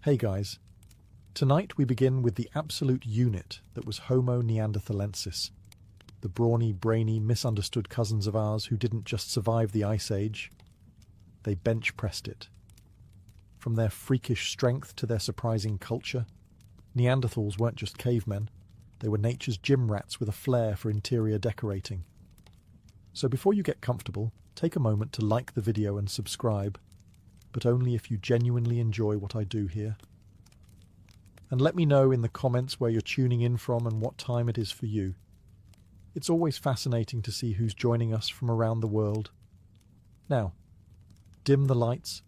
Hey guys, tonight we begin with the absolute unit that was Homo neanderthalensis, the brawny, brainy, misunderstood cousins of ours who didn't just survive the Ice Age, they bench-pressed it. From their freakish strength to their surprising culture, Neanderthals weren't just cavemen, they were nature's gym rats with a flair for interior decorating. So before you get comfortable, take a moment to like the video and subscribe, but only if you genuinely enjoy what I do here. And let me know in the comments where you're tuning in from and what time it is for you. It's always fascinating to see who's joining us from around the world. Now, dim the lights,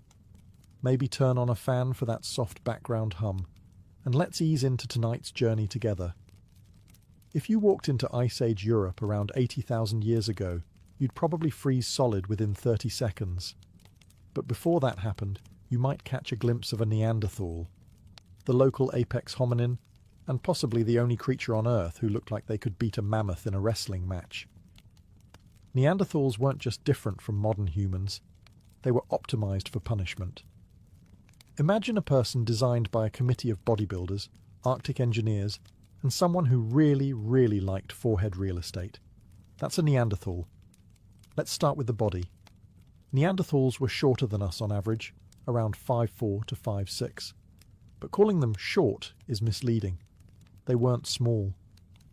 maybe turn on a fan for that soft background hum, and let's ease into tonight's journey together. If you walked into Ice Age Europe around 80,000 years ago, you'd probably freeze solid within 30 seconds. But before that happened, you might catch a glimpse of a Neanderthal, the local apex hominin, and possibly the only creature on Earth who looked like they could beat a mammoth in a wrestling match. Neanderthals weren't just different from modern humans, they were optimized for punishment. Imagine a person designed by a committee of bodybuilders, Arctic engineers, and someone who really liked forehead real estate. That's a Neanderthal. Let's start with the body. Neanderthals were shorter than us on average, around 5'4" to 5'6". But calling them short is misleading. They weren't small.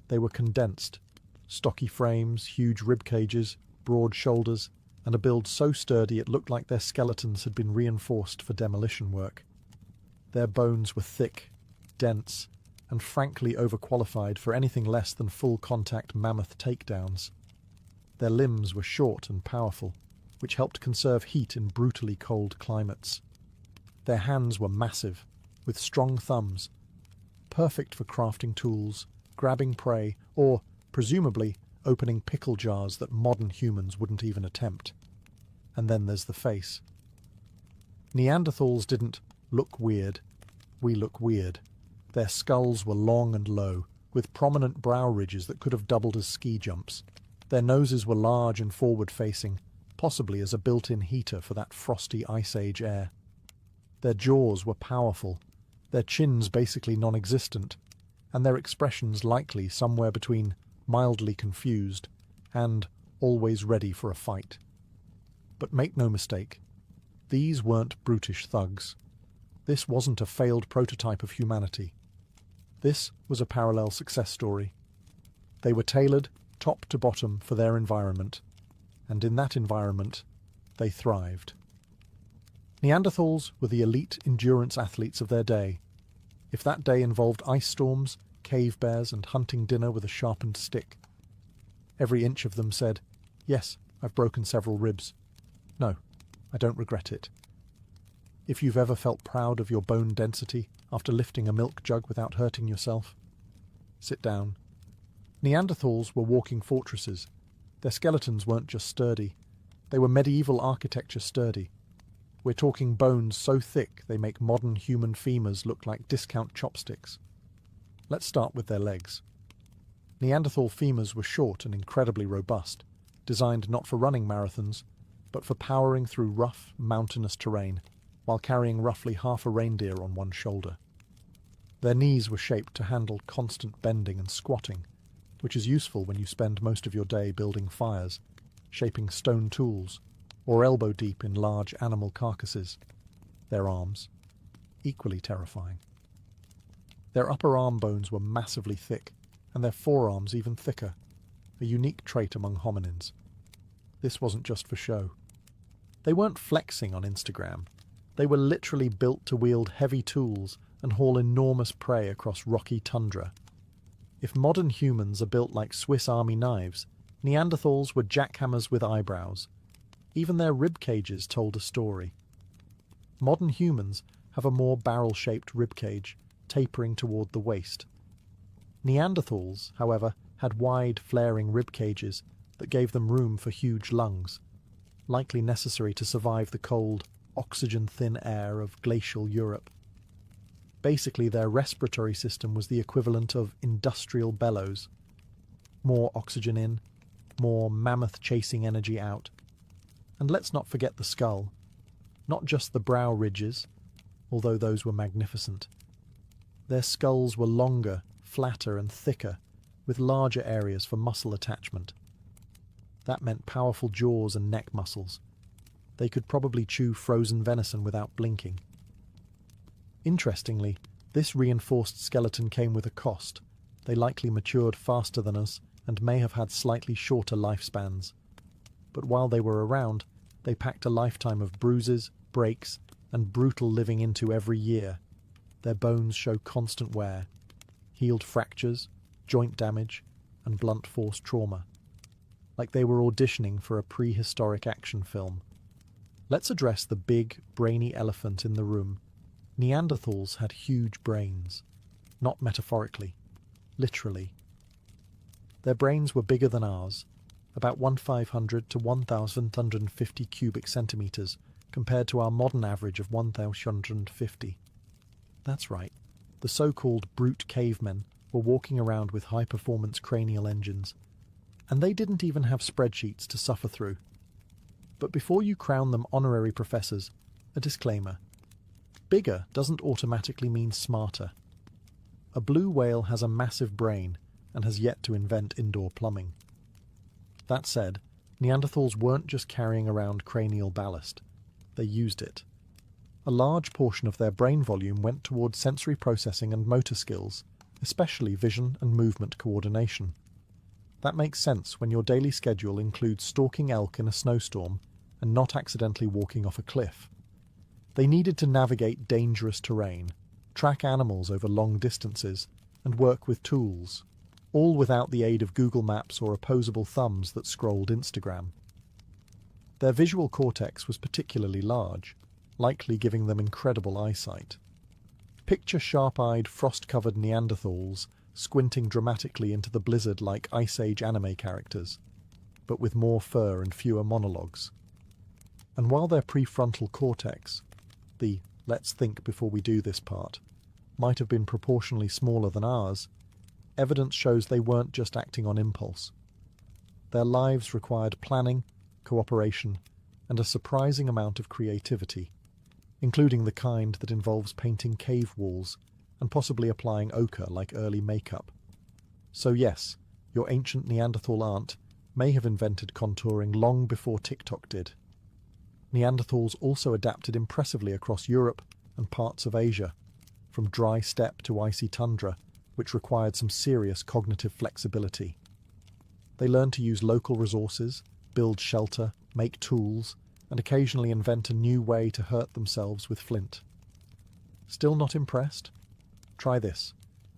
They were condensed. Stocky frames, huge rib cages, broad shoulders, and a build so sturdy it looked like their skeletons had been reinforced for demolition work. Their bones were thick, dense, and frankly overqualified for anything less than full-contact mammoth takedowns. Their limbs were short and powerful, which helped conserve heat in brutally cold climates. Their hands were massive, with strong thumbs, perfect for crafting tools, grabbing prey, or, presumably, opening pickle jars that modern humans wouldn't even attempt. And then there's the face. Neanderthals didn't look weird. We look weird. Their skulls were long and low, with prominent brow ridges that could have doubled as ski jumps. Their noses were large and forward-facing, possibly as a built-in heater for that frosty Ice Age air. Their jaws were powerful, their chins basically non-existent, and their expressions likely somewhere between mildly confused and always ready for a fight. But make no mistake, these weren't brutish thugs. This wasn't a failed prototype of humanity. This was a parallel success story. They were tailored, top to bottom, for their environment, and in that environment, they thrived. Neanderthals were the elite endurance athletes of their day. If that day involved ice storms, cave bears, and hunting dinner with a sharpened stick. Every inch of them said, "Yes, I've broken several ribs. No, I don't regret it." If you've ever felt proud of your bone density after lifting a milk jug without hurting yourself, sit down. Neanderthals were walking fortresses. Their skeletons weren't just sturdy, they were medieval architecture sturdy. We're talking bones so thick they make modern human femurs look like discount chopsticks. Let's start with their legs. Neanderthal femurs were short and incredibly robust, designed not for running marathons, but for powering through rough, mountainous terrain, while carrying roughly half a reindeer on one shoulder. Their knees were shaped to handle constant bending and squatting, which is useful when you spend most of your day building fires, shaping stone tools, or elbow-deep in large animal carcasses. Their arms, equally terrifying. Their upper arm bones were massively thick, and their forearms even thicker, a unique trait among hominins. This wasn't just for show. They weren't flexing on Instagram. They were literally built to wield heavy tools and haul enormous prey across rocky tundra. If modern humans are built like Swiss Army knives, Neanderthals were jackhammers with eyebrows. Even their rib cages told a story. Modern humans have a more barrel-shaped rib cage, tapering toward the waist. Neanderthals, however, had wide, flaring rib cages that gave them room for huge lungs, likely necessary to survive the cold, oxygen-thin air of glacial Europe. Basically, their respiratory system was the equivalent of industrial bellows. More oxygen in, more mammoth-chasing energy out. And let's not forget the skull. Not just the brow ridges, although those were magnificent. Their skulls were longer, flatter and thicker, with larger areas for muscle attachment. That meant powerful jaws and neck muscles. They could probably chew frozen venison without blinking. Interestingly, this reinforced skeleton came with a cost. They likely matured faster than us and may have had slightly shorter lifespans. But while they were around, they packed a lifetime of bruises, breaks, and brutal living into every year. Their bones show constant wear, healed fractures, joint damage, and blunt force trauma. Like they were auditioning for a prehistoric action film. Let's address the big, brainy elephant in the room. Neanderthals had huge brains. Not metaphorically. Literally. Their brains were bigger than ours, about 1,500 to 1,150 cubic centimetres, compared to our modern average of 1,150. That's right. The so-called brute cavemen were walking around with high-performance cranial engines. And they didn't even have spreadsheets to suffer through. But before you crown them honorary professors, a disclaimer. Bigger doesn't automatically mean smarter. A blue whale has a massive brain and has yet to invent indoor plumbing. That said, Neanderthals weren't just carrying around cranial ballast. They used it. A large portion of their brain volume went towards sensory processing and motor skills, especially vision and movement coordination. That makes sense when your daily schedule includes stalking elk in a snowstorm and not accidentally walking off a cliff. They needed to navigate dangerous terrain, track animals over long distances, and work with tools, all without the aid of Google Maps or opposable thumbs that scrolled Instagram. Their visual cortex was particularly large, likely giving them incredible eyesight. Picture sharp-eyed, frost-covered Neanderthals squinting dramatically into the blizzard like Ice Age anime characters, but with more fur and fewer monologues. And while their prefrontal cortex, the let's think before we do this part, might have been proportionally smaller than ours, evidence shows they weren't just acting on impulse. Their lives required planning, cooperation, and a surprising amount of creativity, including the kind that involves painting cave walls and possibly applying ochre like early makeup. So yes, your ancient Neanderthal aunt may have invented contouring long before TikTok did. Neanderthals also adapted impressively across Europe and parts of Asia, from dry steppe to icy tundra, which required some serious cognitive flexibility. They learned to use local resources, build shelter, make tools, and occasionally invent a new way to hurt themselves with flint. Still not impressed? Try this.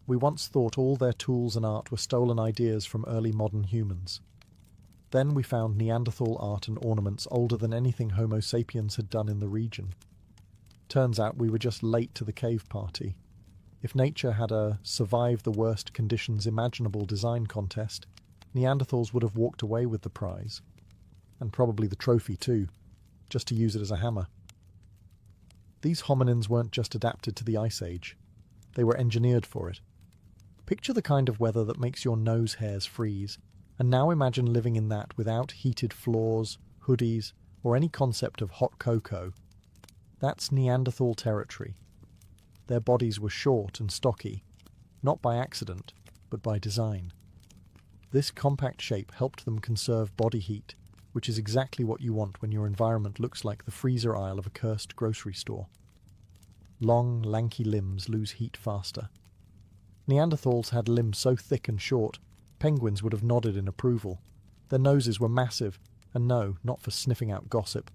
We once thought all their tools and art were stolen ideas from early modern humans. Then we found Neanderthal art and ornaments older than anything Homo sapiens had done in the region. Turns out we were just late to the cave party. If nature had a survive the worst conditions imaginable design contest, Neanderthals would have walked away with the prize. And probably the trophy too, just to use it as a hammer. These hominins weren't just adapted to the Ice Age. They were engineered for it. Picture the kind of weather that makes your nose hairs freeze, and now imagine living in that without heated floors, hoodies, or any concept of hot cocoa. That's Neanderthal territory. Their bodies were short and stocky, not by accident, but by design. This compact shape helped them conserve body heat, which is exactly what you want when your environment looks like the freezer aisle of a cursed grocery store. Long, lanky limbs lose heat faster. Neanderthals had limbs so thick and short, penguins would have nodded in approval. Their noses were massive, and no, not for sniffing out gossip.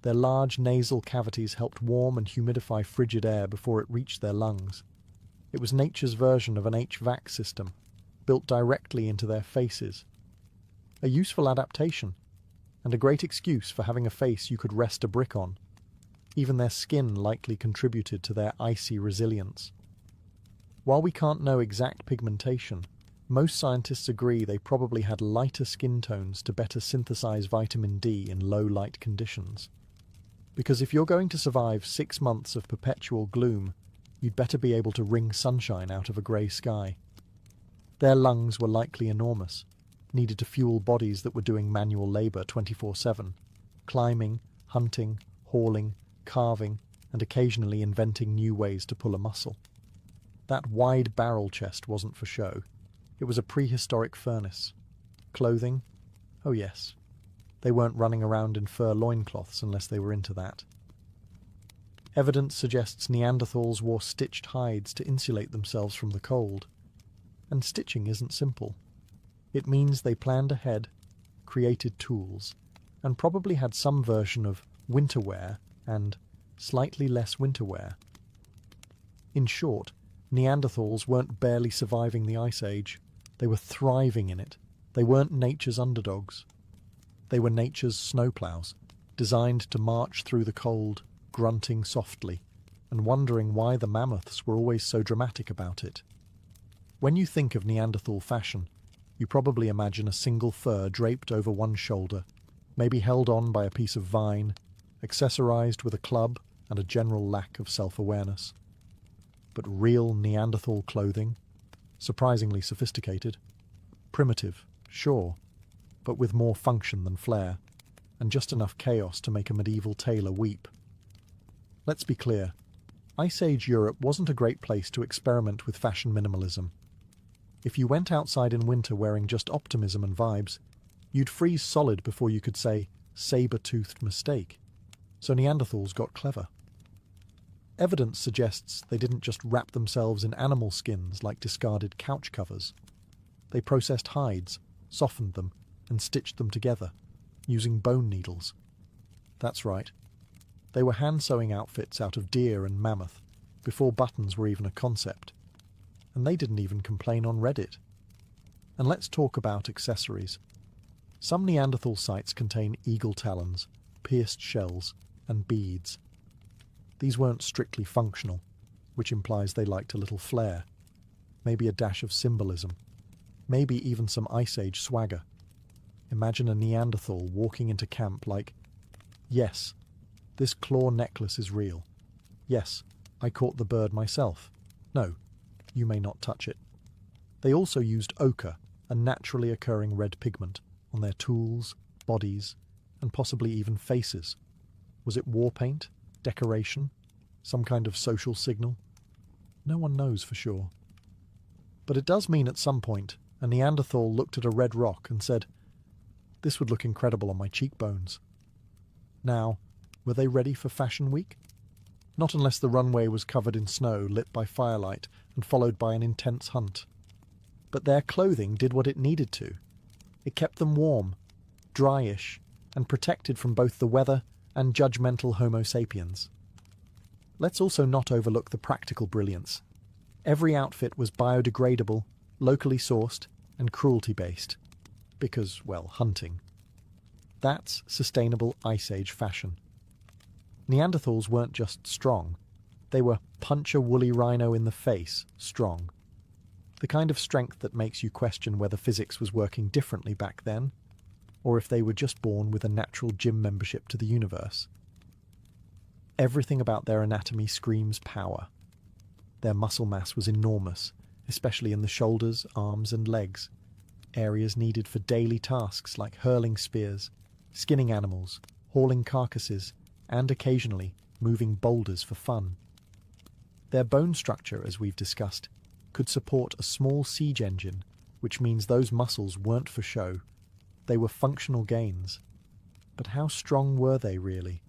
Their large nasal cavities helped warm and humidify frigid air before it reached their lungs. It was nature's version of an HVAC system, built directly into their faces. A useful adaptation, and a great excuse for having a face you could rest a brick on. Even their skin likely contributed to their icy resilience. While we can't know exact pigmentation, most scientists agree they probably had lighter skin tones to better synthesize vitamin D in low light conditions. Because if you're going to survive 6 months of perpetual gloom, you'd better be able to wring sunshine out of a grey sky. Their lungs were likely enormous, needed to fuel bodies that were doing manual labour 24/7, climbing, hunting, hauling, carving, and occasionally inventing new ways to pull a muscle. That wide barrel chest wasn't for show. It was a prehistoric furnace. Clothing? Oh yes. They weren't running around in fur loincloths unless they were into that. Evidence suggests Neanderthals wore stitched hides to insulate themselves from the cold. And stitching isn't simple. It means they planned ahead, created tools, and probably had some version of winter wear and slightly less winter wear. In short, Neanderthals weren't barely surviving the Ice Age. They were thriving in it. They weren't nature's underdogs. They were nature's snowplows, designed to march through the cold, grunting softly, and wondering why the mammoths were always so dramatic about it. When you think of Neanderthal fashion, you probably imagine a single fur draped over one shoulder, maybe held on by a piece of vine, accessorized with a club and a general lack of self-awareness. But real Neanderthal clothing? Surprisingly sophisticated. Primitive, sure, but with more function than flair, and just enough chaos to make a medieval tailor weep. Let's be clear, Ice Age Europe wasn't a great place to experiment with fashion minimalism. If you went outside in winter wearing just optimism and vibes, you'd freeze solid before you could say, saber-toothed mistake. So Neanderthals got clever. Evidence suggests they didn't just wrap themselves in animal skins like discarded couch covers. They processed hides, softened them, and stitched them together, using bone needles. That's right. They were hand-sewing outfits out of deer and mammoth, before buttons were even a concept. And they didn't even complain on Reddit. And let's talk about accessories. Some Neanderthal sites contain eagle talons, pierced shells, and beads. These weren't strictly functional, which implies they liked a little flair, maybe a dash of symbolism, maybe even some Ice Age swagger. Imagine a Neanderthal walking into camp like, yes, this claw necklace is real. Yes, I caught the bird myself. No, you may not touch it. They also used ochre, a naturally occurring red pigment, on their tools, bodies, and possibly even faces. Was it war paint? Decoration? Some kind of social signal? No one knows for sure. But it does mean at some point a Neanderthal looked at a red rock and said, "This would look incredible on my cheekbones." Now, were they ready for Fashion Week? Not unless the runway was covered in snow lit by firelight and followed by an intense hunt. But their clothing did what it needed to. It kept them warm, dryish, and protected from both the weather and judgmental Homo sapiens. Let's also not overlook the practical brilliance. Every outfit was biodegradable, locally sourced, and cruelty-based. Because, well, hunting. That's sustainable Ice Age fashion. Neanderthals weren't just strong. They were punch a woolly rhino in the face strong. The kind of strength that makes you question whether physics was working differently back then, or if they were just born with a natural gym membership to the universe. Everything about their anatomy screams power. Their muscle mass was enormous, especially in the shoulders, arms, and legs, areas needed for daily tasks like hurling spears, skinning animals, hauling carcasses, and occasionally moving boulders for fun. Their bone structure, as we've discussed, could support a small siege engine, which means those muscles weren't for show. They were functional gains. But how strong were they really?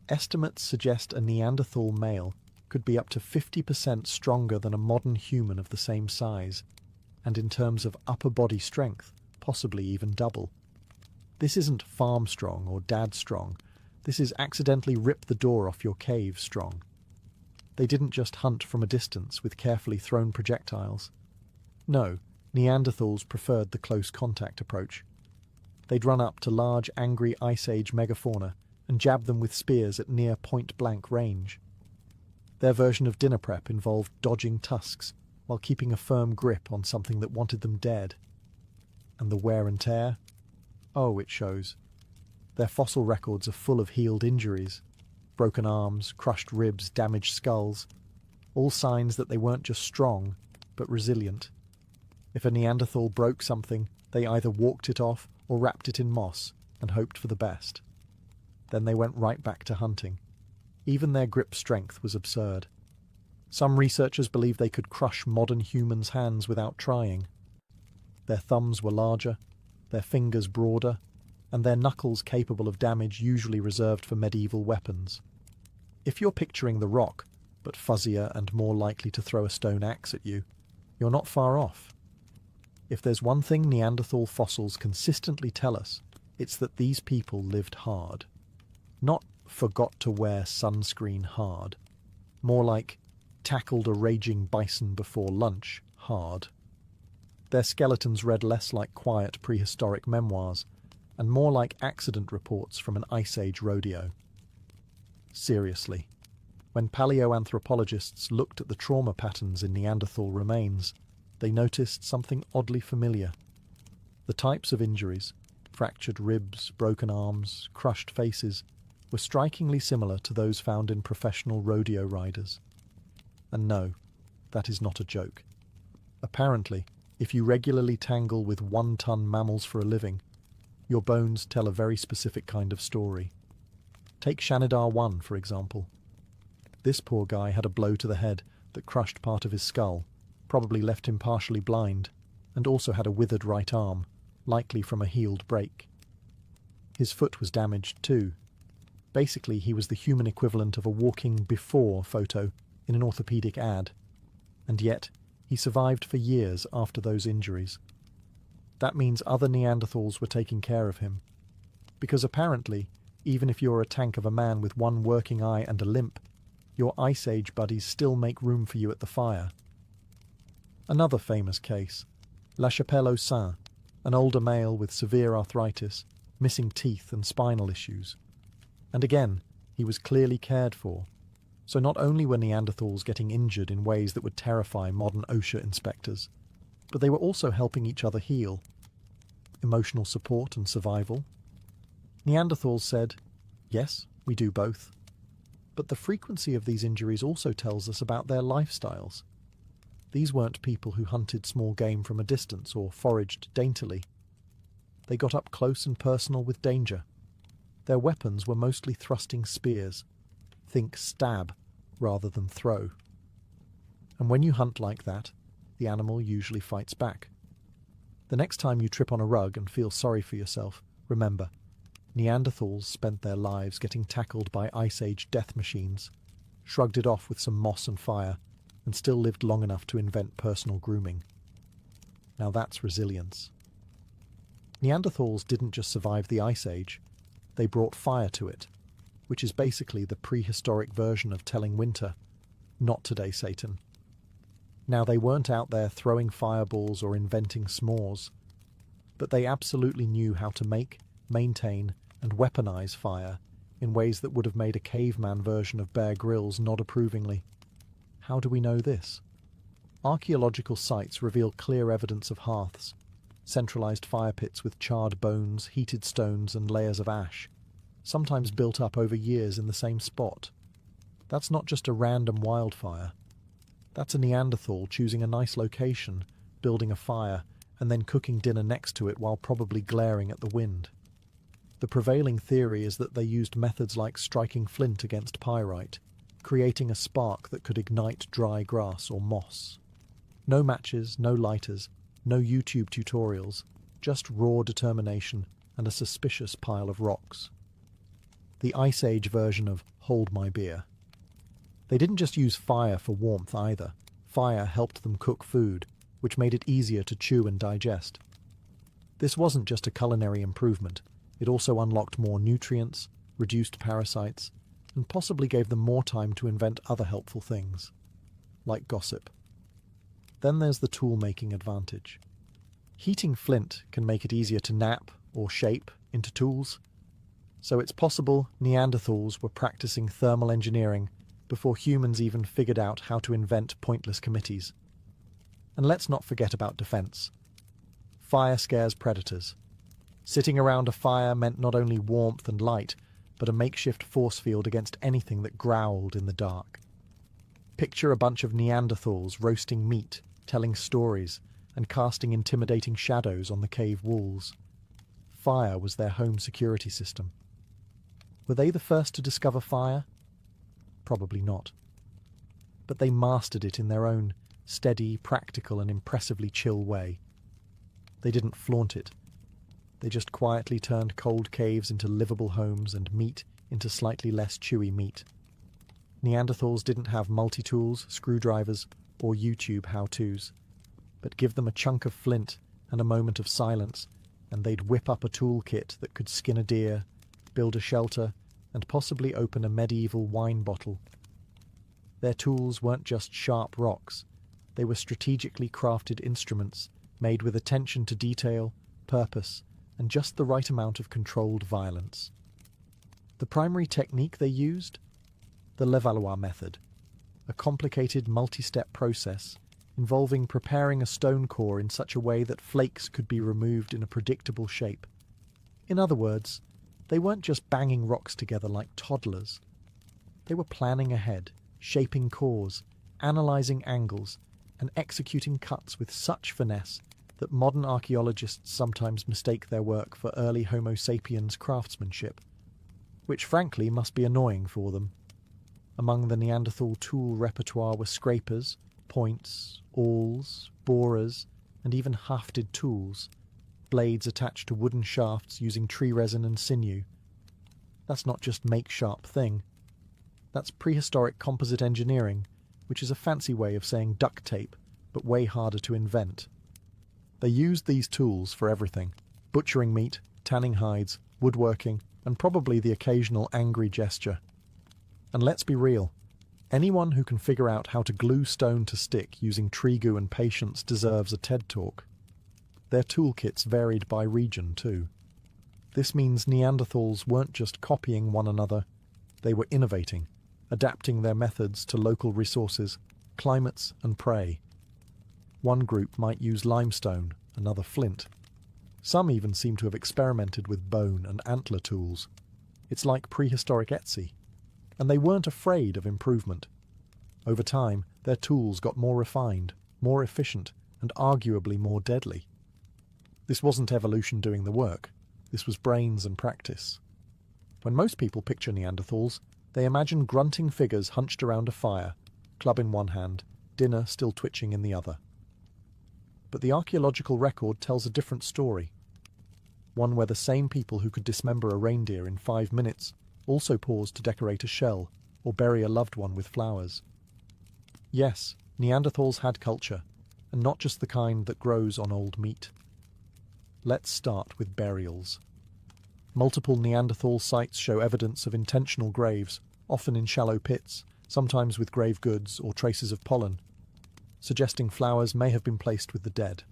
Estimates suggest a Neanderthal male could be up to 50% stronger than a modern human of the same size, and in terms of upper body strength, possibly even double. This isn't farm strong or dad strong. This is accidentally rip the door off your cave strong. They didn't just hunt from a distance with carefully thrown projectiles. No, Neanderthals preferred the close contact approach. They'd run up to large, angry Ice Age megafauna and jab them with spears at near point-blank range. Their version of dinner prep involved dodging tusks while keeping a firm grip on something that wanted them dead. And the wear and tear? Oh, it shows. Their fossil records are full of healed injuries, broken arms, crushed ribs, damaged skulls, all signs that they weren't just strong, but resilient. If a Neanderthal broke something, they either walked it off or wrapped it in moss and hoped for the best. Then they went right back to hunting. Even their grip strength was absurd. Some researchers believe they could crush modern humans' hands without trying. Their thumbs were larger, their fingers broader, and their knuckles capable of damage usually reserved for medieval weapons. If you're picturing the Rock, but fuzzier and more likely to throw a stone axe at you, you're not far off. If there's one thing Neanderthal fossils consistently tell us, it's that these people lived hard. Not forgot to wear sunscreen hard. More like tackled a raging bison before lunch hard. Their skeletons read less like quiet prehistoric memoirs and more like accident reports from an Ice Age rodeo. Seriously, when paleoanthropologists looked at the trauma patterns in Neanderthal remains, they noticed something oddly familiar. The types of injuries, fractured ribs, broken arms, crushed faces, were strikingly similar to those found in professional rodeo riders. And no, that is not a joke. Apparently, if you regularly tangle with one-ton mammals for a living, your bones tell a very specific kind of story. Take Shanidar 1, for example. This poor guy had a blow to the head that crushed part of his skull, probably left him partially blind, and also had a withered right arm, likely from a healed break. His foot was damaged too. Basically, he was the human equivalent of a walking before photo in an orthopedic ad, and yet he survived for years after those injuries. That means other Neanderthals were taking care of him, because apparently, even if you're a tank of a man with one working eye and a limp, your Ice Age buddies still make room for you at the fire. Another famous case, La Chapelle-aux-Saints, an older male with severe arthritis, missing teeth and spinal issues. And again, he was clearly cared for. So not only were Neanderthals getting injured in ways that would terrify modern OSHA inspectors, but they were also helping each other heal. Emotional support and survival. Neanderthals said, yes, we do both. But the frequency of these injuries also tells us about their lifestyles. These weren't people who hunted small game from a distance or foraged daintily. They got up close and personal with danger. Their weapons were mostly thrusting spears. Think stab rather than throw. And when you hunt like that, the animal usually fights back. The next time you trip on a rug and feel sorry for yourself, remember, Neanderthals spent their lives getting tackled by Ice Age death machines, shrugged it off with some moss and fire, and still lived long enough to invent personal grooming. Now that's resilience. Neanderthals didn't just survive the Ice Age, they brought fire to it, which is basically the prehistoric version of telling winter, not today, Satan. Now they weren't out there throwing fireballs or inventing s'mores, but they absolutely knew how to make, maintain, and weaponize fire in ways that would have made a caveman version of Bear Grylls nod approvingly. How do we know this? Archaeological sites reveal clear evidence of hearths, centralized fire pits with charred bones, heated stones, and layers of ash, sometimes built up over years in the same spot. That's not just a random wildfire. That's a Neanderthal choosing a nice location, building a fire, and then cooking dinner next to it while probably glaring at the wind. The prevailing theory is that they used methods like striking flint against pyrite, creating a spark that could ignite dry grass or moss. No matches, no lighters, no YouTube tutorials, just raw determination and a suspicious pile of rocks. The Ice Age version of hold my beer. They didn't just use fire for warmth either. Fire helped them cook food, which made it easier to chew and digest. This wasn't just a culinary improvement, it also unlocked more nutrients, reduced parasites, and possibly gave them more time to invent other helpful things, like gossip. Then there's the tool-making advantage. Heating flint can make it easier to nap or shape into tools, so it's possible Neanderthals were practicing thermal engineering before humans even figured out how to invent pointless committees. And let's not forget about defense. Fire scares predators. Sitting around a fire meant not only warmth and light, but a makeshift force field against anything that growled in the dark. Picture a bunch of Neanderthals roasting meat, telling stories, and casting intimidating shadows on the cave walls. Fire was their home security system. Were they the first to discover fire? Probably not. But they mastered it in their own steady, practical, and impressively chill way. They didn't flaunt it. They just quietly turned cold caves into livable homes and meat into slightly less chewy meat. Neanderthals didn't have multi-tools, screwdrivers, or YouTube how-tos, but give them a chunk of flint and a moment of silence, and they'd whip up a toolkit that could skin a deer, build a shelter, and possibly open a medieval wine bottle. Their tools weren't just sharp rocks. They were strategically crafted instruments made with attention to detail, purpose, and just the right amount of controlled violence. The primary technique they used? The Levallois method, a complicated multi-step process involving preparing a stone core in such a way that flakes could be removed in a predictable shape. In other words, they weren't just banging rocks together like toddlers. They were planning ahead, shaping cores, analysing angles, and executing cuts with such finesse that modern archaeologists sometimes mistake their work for early Homo sapiens craftsmanship, which frankly must be annoying for them. Among the Neanderthal tool repertoire were scrapers, points, awls, borers, and even hafted tools, blades attached to wooden shafts using tree resin and sinew. That's not just make-sharp thing. That's prehistoric composite engineering, which is a fancy way of saying duct tape, but way harder to invent. They used these tools for everything: butchering meat, tanning hides, woodworking, and probably the occasional angry gesture. And let's be real, anyone who can figure out how to glue stone to stick using tree goo and patience deserves a TED Talk. Their toolkits varied by region too. This means Neanderthals weren't just copying one another, they were innovating, adapting their methods to local resources, climates, and prey. One group might use limestone, another flint. Some even seem to have experimented with bone and antler tools. It's like prehistoric Etsy. And they weren't afraid of improvement. Over time, their tools got more refined, more efficient, and arguably more deadly. This wasn't evolution doing the work. This was brains and practice. When most people picture Neanderthals, they imagine grunting figures hunched around a fire, club in one hand, dinner still twitching in the other. But the archaeological record tells a different story. One where the same people who could dismember a reindeer in 5 minutes also paused to decorate a shell or bury a loved one with flowers. Yes, Neanderthals had culture, and not just the kind that grows on old meat. Let's start with burials. Multiple Neanderthal sites show evidence of intentional graves, often in shallow pits, sometimes with grave goods or traces of pollen, suggesting flowers may have been placed with the dead.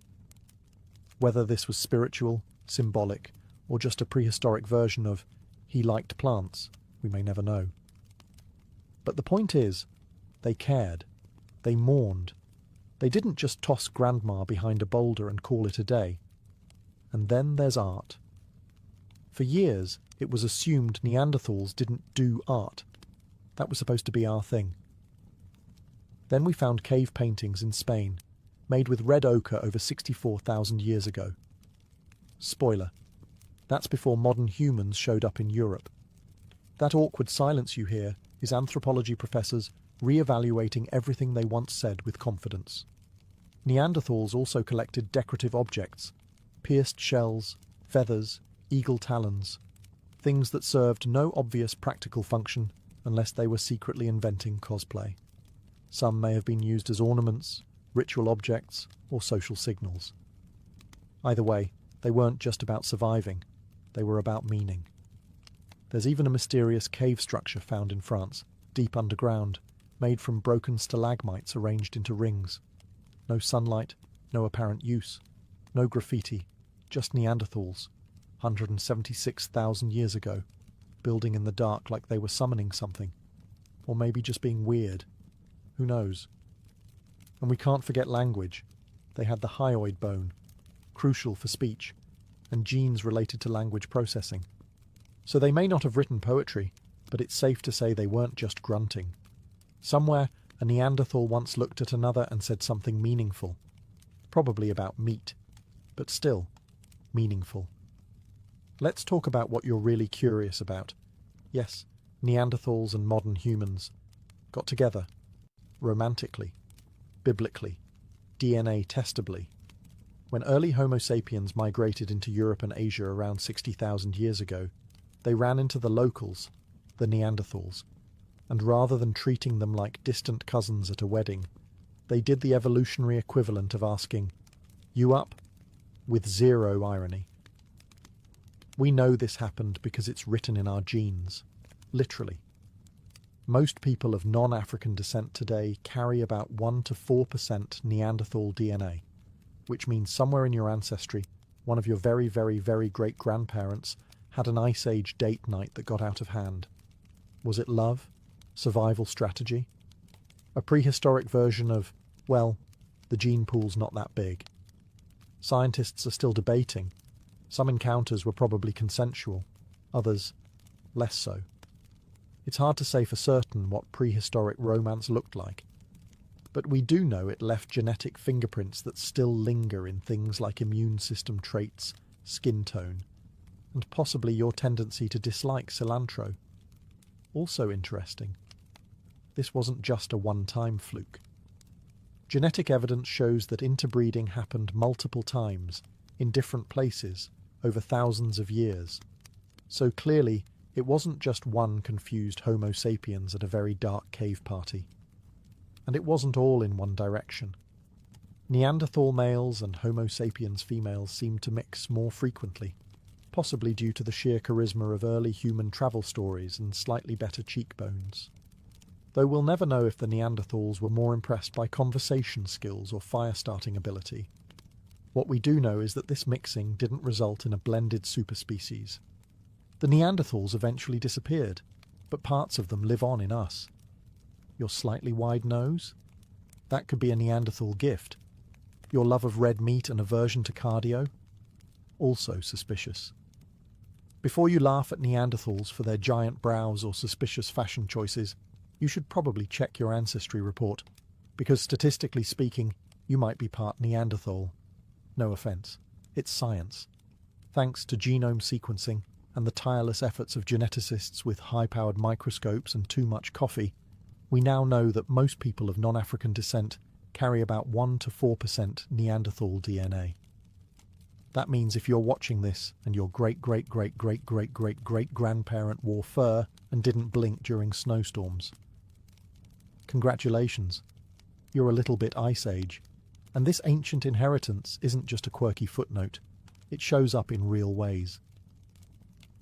Whether this was spiritual, symbolic, or just a prehistoric version of "he liked plants," we may never know. But the point is, they cared. They mourned. They didn't just toss grandma behind a boulder and call it a day. And then there's art. For years, it was assumed Neanderthals didn't do art. That was supposed to be our thing. Then we found cave paintings in Spain, made with red ochre over 64,000 years ago. Spoiler. That's before modern humans showed up in Europe. That awkward silence you hear is anthropology professors re-evaluating everything they once said with confidence. Neanderthals also collected decorative objects, pierced shells, feathers, eagle talons, things that served no obvious practical function unless they were secretly inventing cosplay. Some may have been used as ornaments, ritual objects, or social signals. Either way, they weren't just about surviving. They were about meaning. There's even a mysterious cave structure found in France, deep underground, made from broken stalagmites arranged into rings. No sunlight, no apparent use, no graffiti, just Neanderthals, 176,000 years ago, building in the dark like they were summoning something. Or maybe just being weird. Who knows? And we can't forget language. They had the hyoid bone, crucial for speech, and genes related to language processing. So they may not have written poetry, but it's safe to say they weren't just grunting. Somewhere, a Neanderthal once looked at another and said something meaningful. Probably about meat, but still, meaningful. Let's talk about what you're really curious about. Yes, Neanderthals and modern humans, got together, romantically, biblically, DNA testably. When early Homo sapiens migrated into Europe and Asia around 60,000 years ago, they ran into the locals, the Neanderthals, and rather than treating them like distant cousins at a wedding, they did the evolutionary equivalent of asking, "You up?" with zero irony. We know this happened because it's written in our genes, literally. Most people of non-African descent today carry about 1 to 4% Neanderthal DNA, which means somewhere in your ancestry, one of your very, very, very great-grandparents had an Ice Age date night that got out of hand. Was it love? Survival strategy? A prehistoric version of, well, the gene pool's not that big. Scientists are still debating. Some encounters were probably consensual, others less so. It's hard to say for certain what prehistoric romance looked like, but we do know it left genetic fingerprints that still linger in things like immune system traits, skin tone, and possibly your tendency to dislike cilantro. Also interesting, this wasn't just a one-time fluke. Genetic evidence shows that interbreeding happened multiple times, in different places, over thousands of years. So clearly, it wasn't just one confused Homo sapiens at a very dark cave party. And it wasn't all in one direction. Neanderthal males and Homo sapiens females seemed to mix more frequently, possibly due to the sheer charisma of early human travel stories and slightly better cheekbones. Though we'll never know if the Neanderthals were more impressed by conversation skills or fire-starting ability. What we do know is that this mixing didn't result in a blended superspecies. The Neanderthals eventually disappeared, but parts of them live on in us. Your slightly wide nose? That could be a Neanderthal gift. Your love of red meat and aversion to cardio? Also suspicious. Before you laugh at Neanderthals for their giant brows or suspicious fashion choices, you should probably check your ancestry report, because statistically speaking, you might be part Neanderthal. No offence, it's science. Thanks to genome sequencing and the tireless efforts of geneticists with high-powered microscopes and too much coffee, we now know that most people of non-African descent carry about 1 to 4% Neanderthal DNA. That means if you're watching this and your great-great-great-great-great-great-grandparent wore fur and didn't blink during snowstorms, congratulations, you're a little bit Ice Age, and this ancient inheritance isn't just a quirky footnote, it shows up in real ways.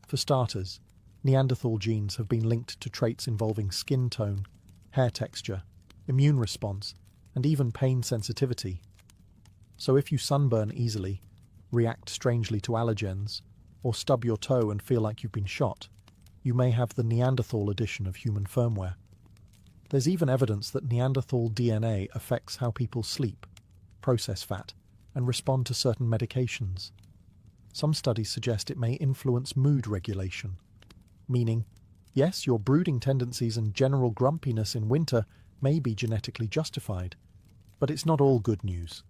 For starters, Neanderthal genes have been linked to traits involving skin tone, hair texture, immune response, and even pain sensitivity. So if you sunburn easily, react strangely to allergens, or stub your toe and feel like you've been shot, you may have the Neanderthal edition of human firmware. There's even evidence that Neanderthal DNA affects how people sleep, process fat, and respond to certain medications. Some studies suggest it may influence mood regulation, meaning, yes, your brooding tendencies and general grumpiness in winter may be genetically justified, but it's not all good news.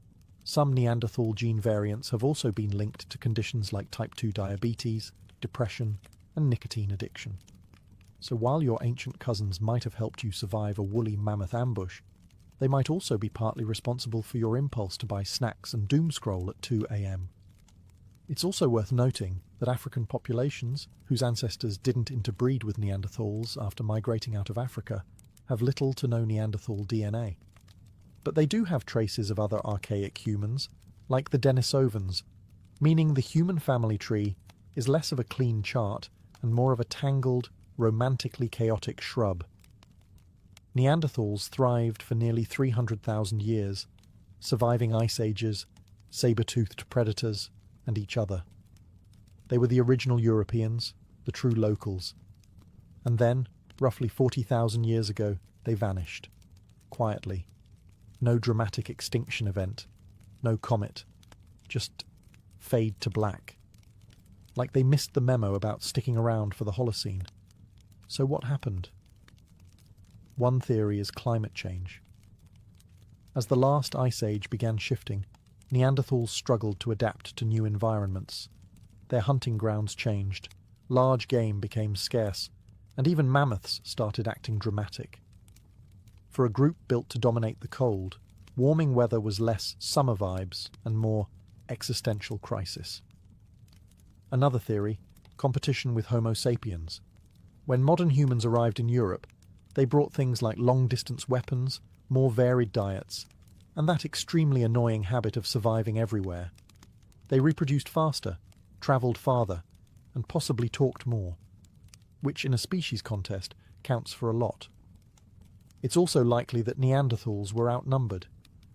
Some Neanderthal gene variants have also been linked to conditions like type 2 diabetes, depression, and nicotine addiction. So while your ancient cousins might have helped you survive a woolly mammoth ambush, they might also be partly responsible for your impulse to buy snacks and doomscroll at 2 a.m. It's also worth noting that African populations, whose ancestors didn't interbreed with Neanderthals after migrating out of Africa, have little to no Neanderthal DNA. But they do have traces of other archaic humans, like the Denisovans, meaning the human family tree is less of a clean chart and more of a tangled, romantically chaotic shrub. Neanderthals thrived for nearly 300,000 years, surviving ice ages, saber-toothed predators, and each other. They were the original Europeans, the true locals. And then, roughly 40,000 years ago, they vanished. Quietly. No dramatic extinction event. No comet. Just fade to black. Like they missed the memo about sticking around for the Holocene. So what happened? One theory is climate change. As the last ice age began shifting, Neanderthals struggled to adapt to new environments. Their hunting grounds changed, large game became scarce, and even mammoths started acting dramatic. For a group built to dominate the cold, warming weather was less summer vibes and more existential crisis. Another theory, competition with Homo sapiens. When modern humans arrived in Europe, they brought things like long-distance weapons, more varied diets, and that extremely annoying habit of surviving everywhere. They reproduced faster, travelled farther, and possibly talked more, which in a species contest counts for a lot. It's also likely that Neanderthals were outnumbered.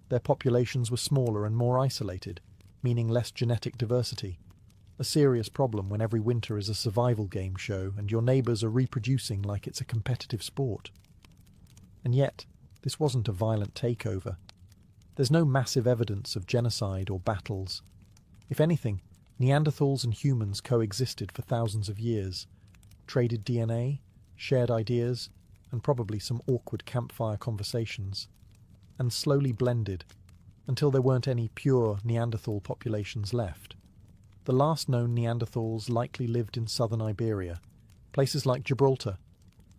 Their populations were smaller and more isolated, meaning less genetic diversity. A serious problem when every winter is a survival game show and your neighbours are reproducing like it's a competitive sport. And yet, this wasn't a violent takeover. There's no massive evidence of genocide or battles. If anything, Neanderthals and humans coexisted for thousands of years, traded DNA, shared ideas, and probably some awkward campfire conversations, and slowly blended until there weren't any pure Neanderthal populations left. The last known Neanderthals likely lived in southern Iberia, places like Gibraltar,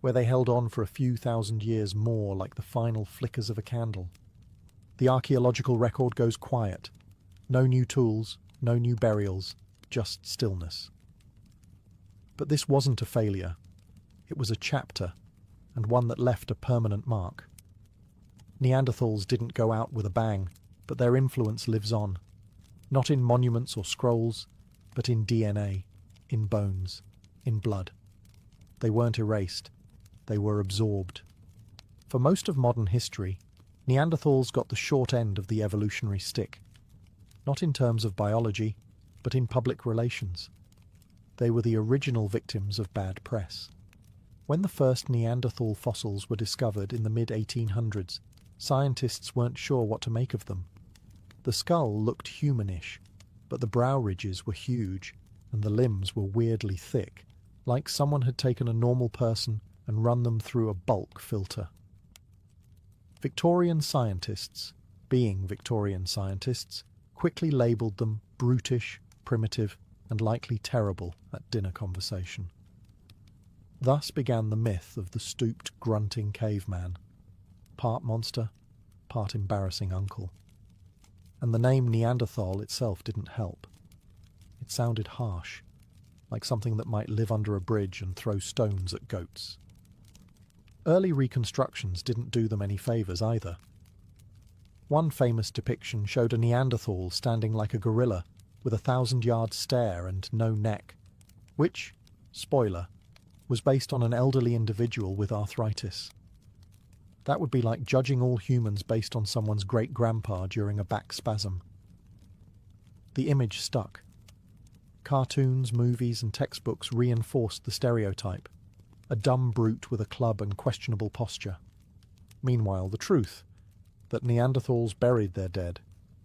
where they held on for a few thousand years more like the final flickers of a candle. The archaeological record goes quiet. No new tools, no new burials, just stillness. But this wasn't a failure. It was a chapter, and one that left a permanent mark. Neanderthals didn't go out with a bang, but their influence lives on. Not in monuments or scrolls, but in DNA, in bones, in blood. They weren't erased. They were absorbed. For most of modern history, Neanderthals got the short end of the evolutionary stick. Not in terms of biology, but in public relations. They were the original victims of bad press. When the first Neanderthal fossils were discovered in the mid-1800s, scientists weren't sure what to make of them. The skull looked humanish, but the brow ridges were huge, and the limbs were weirdly thick, like someone had taken a normal person and run them through a bulk filter. Victorian scientists, being Victorian scientists, quickly labelled them brutish, primitive, and likely terrible at dinner conversation. Thus began the myth of the stooped, grunting caveman, part monster, part embarrassing uncle. And the name Neanderthal itself didn't help. It sounded harsh, like something that might live under a bridge and throw stones at goats. Early reconstructions didn't do them any favours either. One famous depiction showed a Neanderthal standing like a gorilla, with a 1,000-yard stare and no neck, which, spoiler, was based on an elderly individual with arthritis. That would be like judging all humans based on someone's great-grandpa during a back spasm. The image stuck. Cartoons, movies, and textbooks reinforced the stereotype. A dumb brute with a club and questionable posture. Meanwhile, the truth, that Neanderthals buried their dead,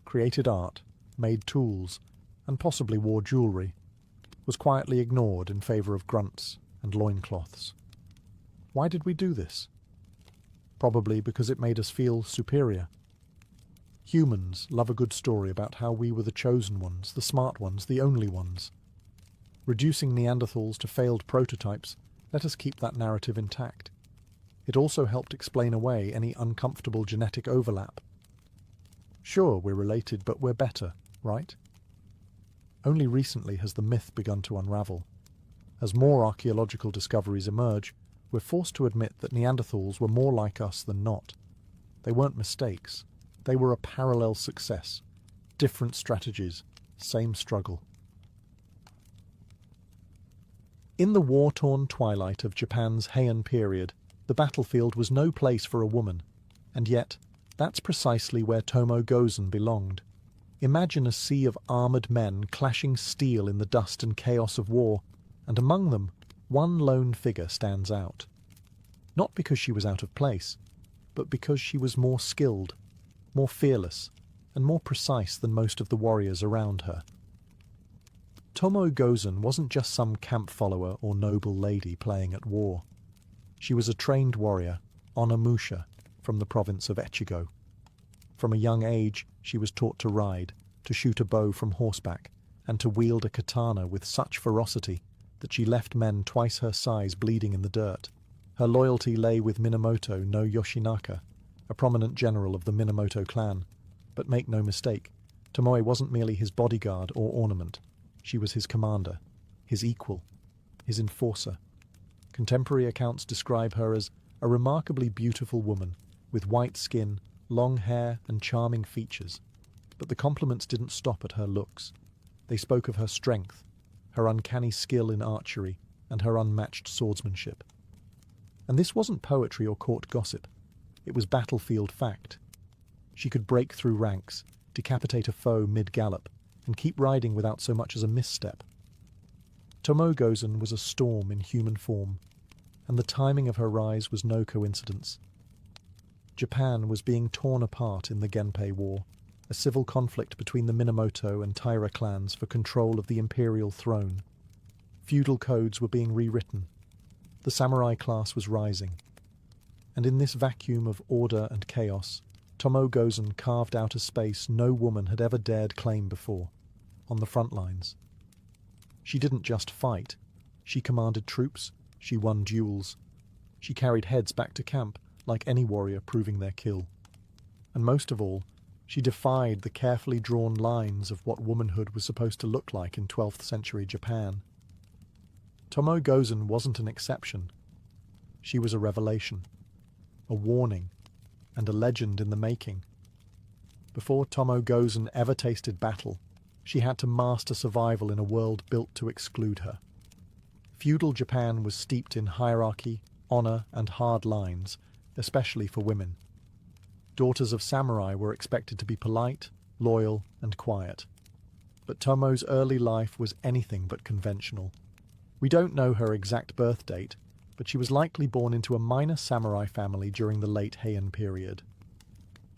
created art, made tools, and possibly wore jewellery, was quietly ignored in favour of grunts and loincloths. Why did we do this? Probably because it made us feel superior. Humans love a good story about how we were the chosen ones, the smart ones, the only ones. Reducing Neanderthals to failed prototypes let us keep that narrative intact. It also helped explain away any uncomfortable genetic overlap. Sure, we're related, but we're better, right? Only recently has the myth begun to unravel. As more archaeological discoveries emerge, we're forced to admit that Neanderthals were more like us than not. They weren't mistakes. They were a parallel success. Different strategies, same struggle. In the war-torn twilight of Japan's Heian period, the battlefield was no place for a woman, and yet that's precisely where Tomo Gozen belonged. Imagine a sea of armoured men clashing steel in the dust and chaos of war, and among them, one lone figure stands out. Not because she was out of place, but because she was more skilled, more fearless, and more precise than most of the warriors around her. Tomo Gozen wasn't just some camp follower or noble lady playing at war. She was a trained warrior, Onamusha, from the province of Echigo. From a young age, she was taught to ride, to shoot a bow from horseback, and to wield a katana with such ferocity that she left men twice her size bleeding in the dirt. Her loyalty lay with Minamoto no Yoshinaka, a prominent general of the Minamoto clan. But make no mistake, Tomoe wasn't merely his bodyguard or ornament. She was his commander, his equal, his enforcer. Contemporary accounts describe her as a remarkably beautiful woman, with white skin, long hair, and charming features. But the compliments didn't stop at her looks. They spoke of her strength, her uncanny skill in archery, and her unmatched swordsmanship. And this wasn't poetry or court gossip. It was battlefield fact. She could break through ranks, decapitate a foe mid-gallop, and keep riding without so much as a misstep. Tomoe Gozen was a storm in human form, and the timing of her rise was no coincidence. Japan was being torn apart in the Genpei War, a civil conflict between the Minamoto and Taira clans for control of the imperial throne. Feudal codes were being rewritten. The samurai class was rising. And in this vacuum of order and chaos, Tomoe Gozen carved out a space no woman had ever dared claim before, on the front lines. She didn't just fight. She commanded troops. She won duels. She carried heads back to camp, like any warrior proving their kill. And most of all, she defied the carefully drawn lines of what womanhood was supposed to look like in 12th century Japan. Tomoe Gozen wasn't an exception. She was a revelation, a warning, and a legend in the making. Before Tomoe Gozen ever tasted battle, she had to master survival in a world built to exclude her. Feudal Japan was steeped in hierarchy, honor, and hard lines, especially for women. Daughters of samurai were expected to be polite, loyal, and quiet. But Tomoe's early life was anything but conventional. We don't know her exact birth date, but she was likely born into a minor samurai family during the late Heian period.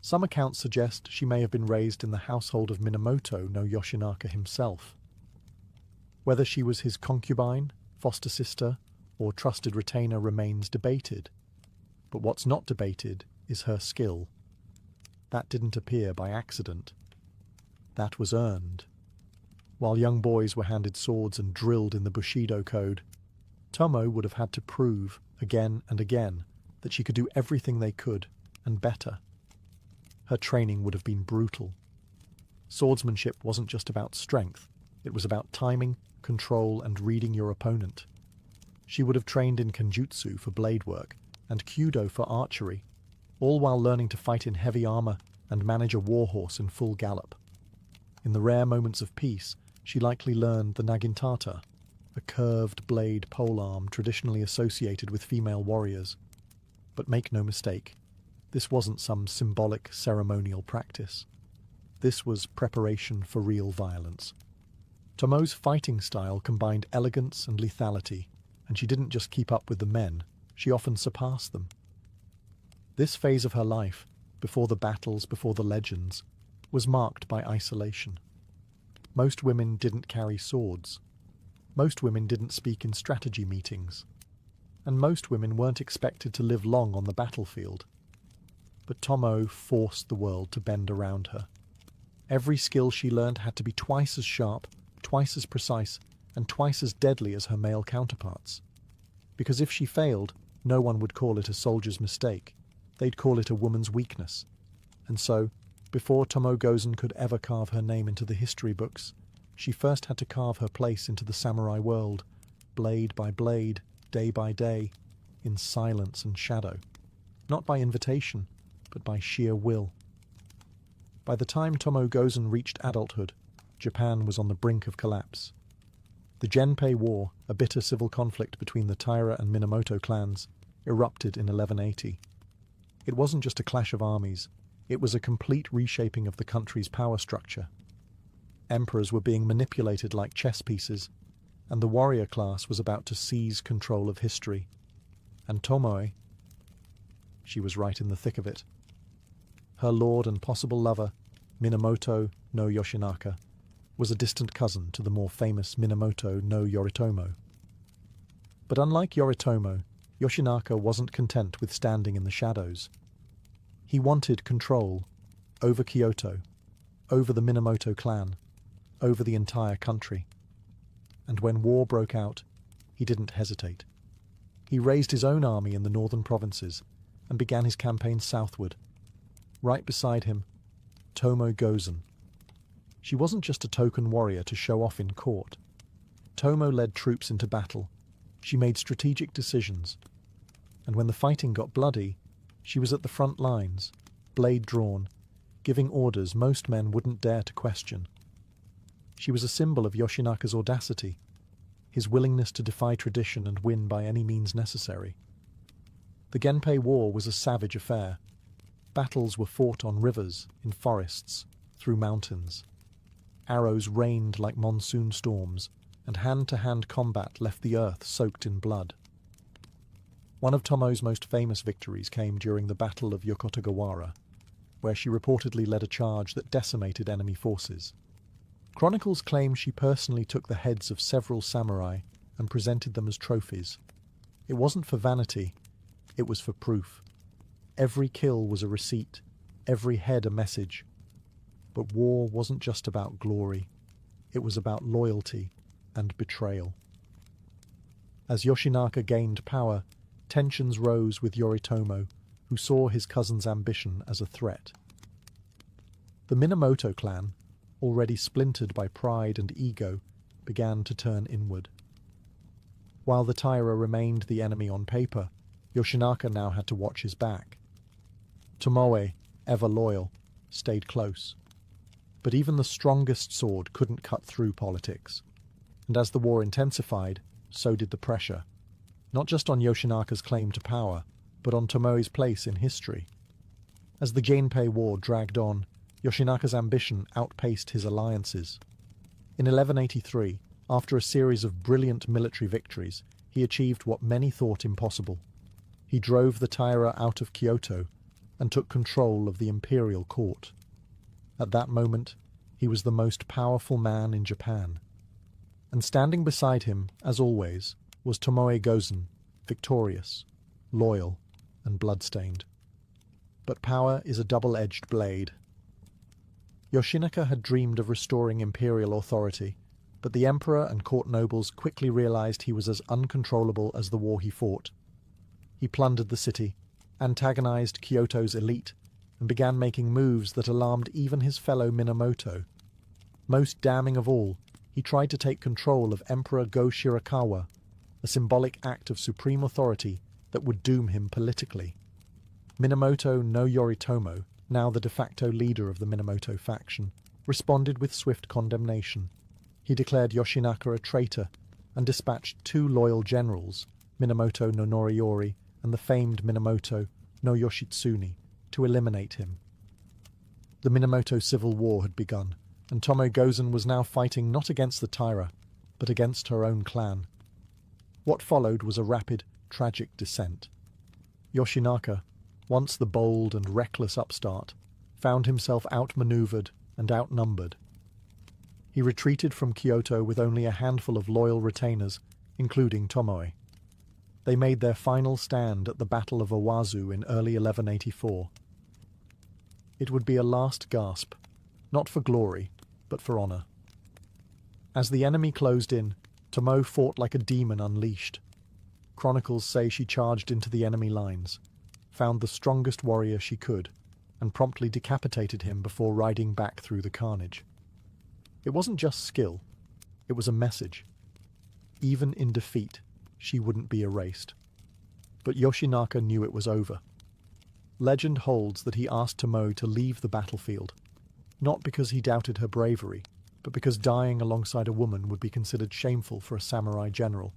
Some accounts suggest she may have been raised in the household of Minamoto no Yoshinaka himself. Whether she was his concubine, foster sister, or trusted retainer remains debated. But what's not debated is her skill. That didn't appear by accident. That was earned. While young boys were handed swords and drilled in the Bushido code, Tomoe would have had to prove, again and again, that she could do everything they could, and better. Her training would have been brutal. Swordsmanship wasn't just about strength, it was about timing, control, and reading your opponent. She would have trained in kenjutsu for blade work, and kyudo for archery, all while learning to fight in heavy armor and manage a warhorse in full gallop. In the rare moments of peace, she likely learned the nagintata, a curved blade polearm traditionally associated with female warriors. But make no mistake, this wasn't some symbolic ceremonial practice. This was preparation for real violence. Tomoe's fighting style combined elegance and lethality, and she didn't just keep up with the men, she often surpassed them. This phase of her life, before the battles, before the legends, was marked by isolation. Most women didn't carry swords. Most women didn't speak in strategy meetings. And most women weren't expected to live long on the battlefield. But Tomoe forced the world to bend around her. Every skill she learned had to be twice as sharp, twice as precise, and twice as deadly as her male counterparts. Because if she failed, no one would call it a soldier's mistake. They'd call it a woman's weakness. And so, before Tomoe Gozen could ever carve her name into the history books, she first had to carve her place into the samurai world, blade by blade, day by day, in silence and shadow. Not by invitation, but by sheer will. By the time Tomoe Gozen reached adulthood, Japan was on the brink of collapse. The Genpei War, a bitter civil conflict between the Taira and Minamoto clans, erupted in 1180. It wasn't just a clash of armies, it was a complete reshaping of the country's power structure. Emperors were being manipulated like chess pieces, and the warrior class was about to seize control of history. And Tomoe, she was right in the thick of it. Her lord and possible lover, Minamoto no Yoshinaka, was a distant cousin to the more famous Minamoto no Yoritomo. But unlike Yoritomo, Yoshinaka wasn't content with standing in the shadows. He wanted control over Kyoto, over the Minamoto clan, over the entire country. And when war broke out, he didn't hesitate. He raised his own army in the northern provinces and began his campaign southward, Right beside him, Tomo Gozen. She wasn't just a token warrior to show off in court. Tomo led troops into battle. She made strategic decisions. And when the fighting got bloody, she was at the front lines, blade drawn, giving orders most men wouldn't dare to question. She was a symbol of Yoshinaka's audacity, his willingness to defy tradition and win by any means necessary. The Genpei War was a savage affair. Battles were fought on rivers, in forests, through mountains. Arrows rained like monsoon storms, and hand-to-hand combat left the earth soaked in blood. One of Tomo's most famous victories came during the Battle of Yokotagawara, where she reportedly led a charge that decimated enemy forces. Chronicles claim she personally took the heads of several samurai and presented them as trophies. It wasn't for vanity, it was for proof. Every kill was a receipt, every head a message. But war wasn't just about glory, it was about loyalty and betrayal. As Yoshinaka gained power, tensions rose with Yoritomo, who saw his cousin's ambition as a threat. The Minamoto clan, already splintered by pride and ego, began to turn inward. While the Taira remained the enemy on paper, Yoshinaka now had to watch his back. Tomoe, ever loyal, stayed close. But even the strongest sword couldn't cut through politics. And as the war intensified, so did the pressure. Not just on Yoshinaka's claim to power, but on Tomoe's place in history. As the Genpei War dragged on, Yoshinaka's ambition outpaced his alliances. In 1183, after a series of brilliant military victories, he achieved what many thought impossible. He drove the Taira out of Kyoto and took control of the imperial court. At that moment, he was the most powerful man in Japan. And standing beside him, as always, was Tomoe Gozen, victorious, loyal, and bloodstained. But power is a double-edged blade. Yoshinaka had dreamed of restoring imperial authority, but the emperor and court nobles quickly realized he was as uncontrollable as the war he fought. He plundered the city, antagonized Kyoto's elite, and began making moves that alarmed even his fellow Minamoto. Most damning of all, he tried to take control of Emperor Go Shirakawa, a symbolic act of supreme authority that would doom him politically. Minamoto no Yoritomo, now the de facto leader of the Minamoto faction, responded with swift condemnation. He declared Yoshinaka a traitor and dispatched 2 loyal generals, Minamoto no Noriyori and the famed Minamoto no Yoshitsune, to eliminate him. The Minamoto civil war had begun, and Tomo Gozen was now fighting not against the Taira, but against her own clan. What followed was a rapid, tragic descent. Yoshinaka, once the bold and reckless upstart, found himself outmaneuvered and outnumbered. He retreated from Kyoto with only a handful of loyal retainers, including Tomoe. They made their final stand at the Battle of Owazu in early 1184. It would be a last gasp, not for glory, but for honor. As the enemy closed in, Tomoe fought like a demon unleashed. Chronicles say she charged into the enemy lines, found the strongest warrior she could, and promptly decapitated him before riding back through the carnage. It wasn't just skill, it was a message. Even in defeat, she wouldn't be erased. But Yoshinaka knew it was over. Legend holds that he asked Tomoe to leave the battlefield, not because he doubted her bravery, but because dying alongside a woman would be considered shameful for a samurai general.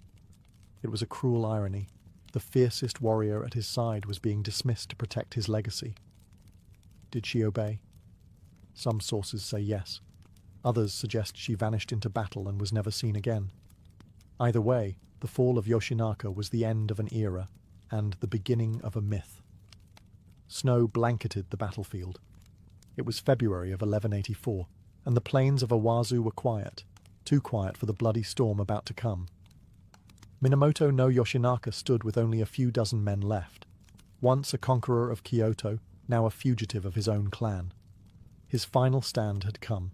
It was a cruel irony. The fiercest warrior at his side was being dismissed to protect his legacy. Did she obey? Some sources say yes. Others suggest she vanished into battle and was never seen again. Either way, the fall of Yoshinaka was the end of an era and the beginning of a myth. Snow blanketed the battlefield. It was February of 1184, and the plains of Owazu were quiet, too quiet for the bloody storm about to come. Minamoto no Yoshinaka stood with only a few dozen men left, once a conqueror of Kyoto, now a fugitive of his own clan. His final stand had come,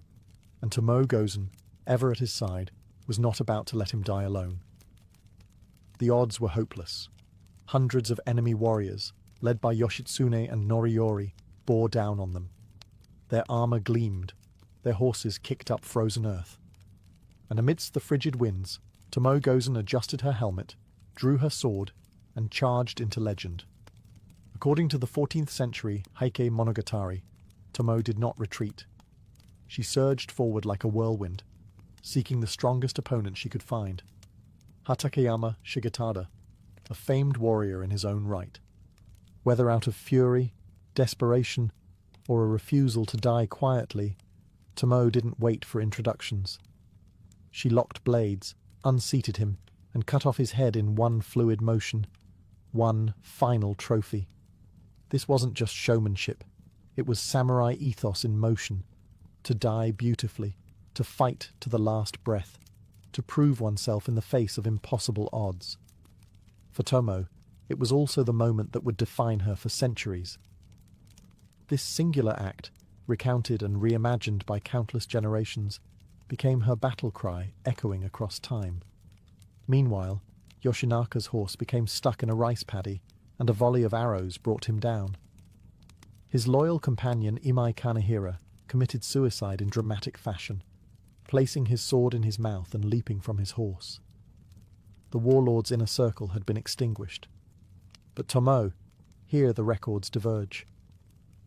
and Tomoe Gozen, ever at his side, was not about to let him die alone. The odds were hopeless. Hundreds of enemy warriors, led by Yoshitsune and Noriyori, bore down on them. Their armour gleamed, their horses kicked up frozen earth. And amidst the frigid winds, Tomoe Gozen adjusted her helmet, drew her sword, and charged into legend. According to the 14th century Heike Monogatari, Tomoe did not retreat. She surged forward like a whirlwind, seeking the strongest opponent she could find. Hatakeyama Shigetada, a famed warrior in his own right. Whether out of fury, desperation, or a refusal to die quietly, Tomoe didn't wait for introductions. She locked blades, unseated him, and cut off his head in one fluid motion. One final trophy. This wasn't just showmanship. It was samurai ethos in motion. To die beautifully, to fight to the last breath, to prove oneself in the face of impossible odds. For Tomoe, it was also the moment that would define her for centuries. This singular act, recounted and reimagined by countless generations, became her battle cry echoing across time. Meanwhile, Yoshinaka's horse became stuck in a rice paddy, and a volley of arrows brought him down. His loyal companion Imai Kanehira committed suicide in dramatic fashion, placing his sword in his mouth and leaping from his horse. The warlord's inner circle had been extinguished. But Tomoe, here the records diverge.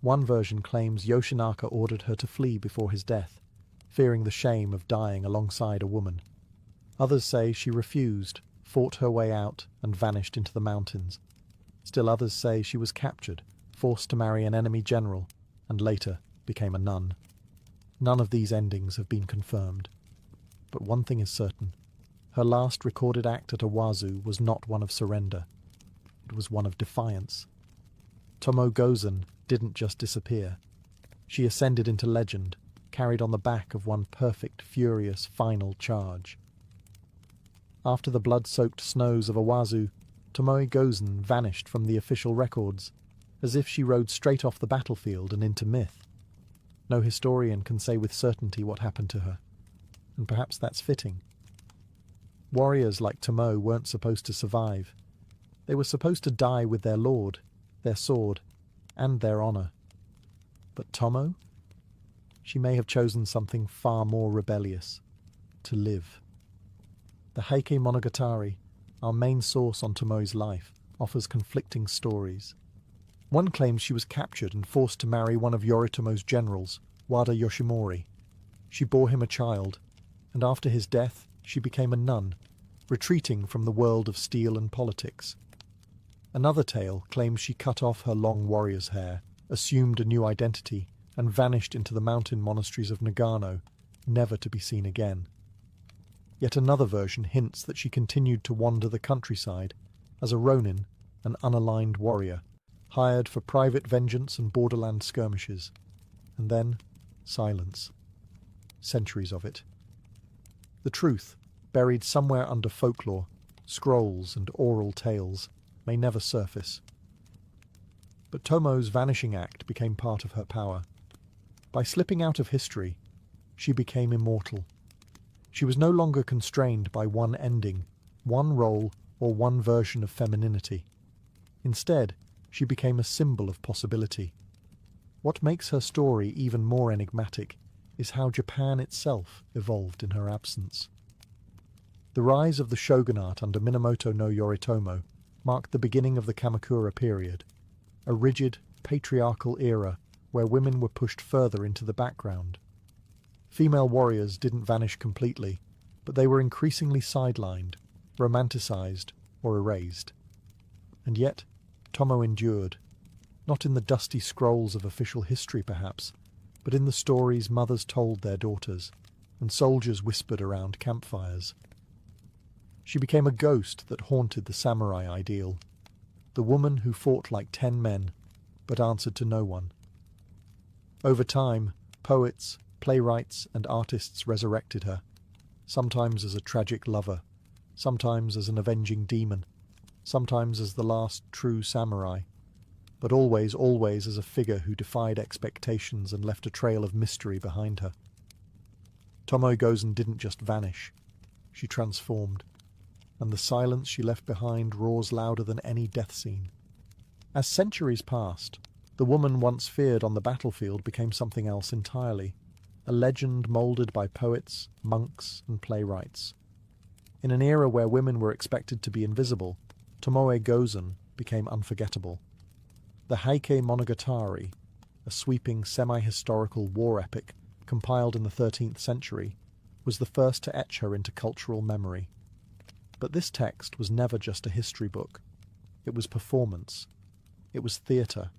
One version claims Yoshinaka ordered her to flee before his death, fearing the shame of dying alongside a woman. Others say she refused, fought her way out, and vanished into the mountains. Still others say she was captured, forced to marry an enemy general, and later became a nun. None of these endings have been confirmed. But one thing is certain. Her last recorded act at Owazu was not one of surrender. It was one of defiance. Tomoe Gozen didn't just disappear. She ascended into legend, carried on the back of one perfect, furious, final charge. After the blood-soaked snows of Owazu, Tomoe Gozen vanished from the official records, as if she rode straight off the battlefield and into myth. No historian can say with certainty what happened to her, and perhaps that's fitting. Warriors like Tomoe weren't supposed to survive. They were supposed to die with their lord, their sword, and their honour. But Tomoe? She may have chosen something far more rebellious: to live. The Heike Monogatari, our main source on Tomoe's life, offers conflicting stories. One claims she was captured and forced to marry one of Yoritomo's generals, Wada Yoshimori. She bore him a child, and after his death she became a nun, retreating from the world of steel and politics. Another tale claims she cut off her long warrior's hair, assumed a new identity, and vanished into the mountain monasteries of Nagano, never to be seen again. Yet another version hints that she continued to wander the countryside as a ronin, an unaligned warrior, hired for private vengeance and borderland skirmishes. And then, silence. Centuries of it. The truth, buried somewhere under folklore, scrolls and oral tales, may never surface. But Tomoe's vanishing act became part of her power. By slipping out of history, she became immortal. She was no longer constrained by one ending, one role, or one version of femininity. Instead, she became a symbol of possibility. What makes her story even more enigmatic is how Japan itself evolved in her absence. The rise of the shogunate under Minamoto no Yoritomo marked the beginning of the Kamakura period, a rigid, patriarchal era where women were pushed further into the background. Female warriors didn't vanish completely, but they were increasingly sidelined, romanticized, or erased. And yet, Tomoe endured, not in the dusty scrolls of official history perhaps, but in the stories mothers told their daughters, and soldiers whispered around campfires. She became a ghost that haunted the samurai ideal, the woman who fought like 10 men, but answered to no one. Over time, poets, playwrights, and artists resurrected her, sometimes as a tragic lover, sometimes as an avenging demon, sometimes as the last true samurai, but always, always as a figure who defied expectations and left a trail of mystery behind her. Tomoe Gozen didn't just vanish, she transformed, and the silence she left behind roars louder than any death scene. As centuries passed, The woman once feared on the battlefield became something else entirely, a legend moulded by poets, monks, and playwrights. In an era where women were expected to be invisible, Tomoe Gozen became unforgettable. The Heike Monogatari, a sweeping semi-historical war epic compiled in the 13th century, was the first to etch her into cultural memory. But this text was never just a history book. It was performance. It was theatre.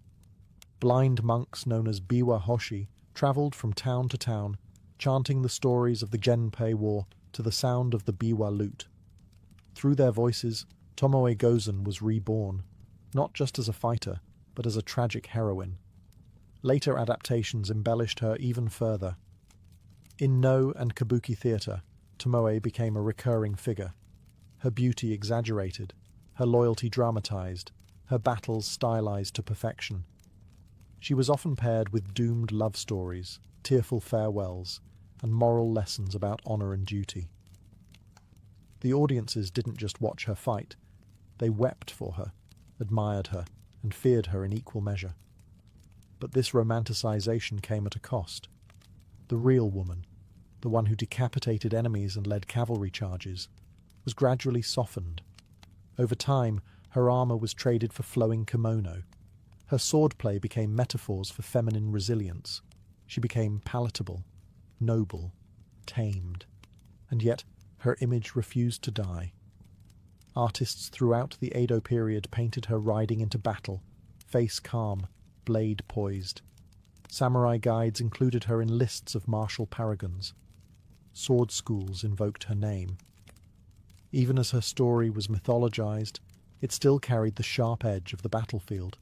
Blind monks known as Biwa Hoshi travelled from town to town, chanting the stories of the Genpei War to the sound of the Biwa lute. Through their voices, Tomoe Gozen was reborn, not just as a fighter, but as a tragic heroine. Later adaptations embellished her even further. In No and Kabuki theatre, Tomoe became a recurring figure. Her beauty exaggerated, her loyalty dramatized, her battles stylized to perfection. She was often paired with doomed love stories, tearful farewells, and moral lessons about honor and duty. The audiences didn't just watch her fight, they wept for her, admired her, and feared her in equal measure. But this romanticization came at a cost. The real woman, the one who decapitated enemies and led cavalry charges, was gradually softened. Over time, her armor was traded for flowing kimono. Her swordplay became metaphors for feminine resilience. She became palatable, noble, tamed, and yet her image refused to die. Artists throughout the Edo period painted her riding into battle, face calm, blade poised. Samurai guides included her in lists of martial paragons. Sword schools invoked her name. Even as her story was mythologized, it still carried the sharp edge of the battlefield.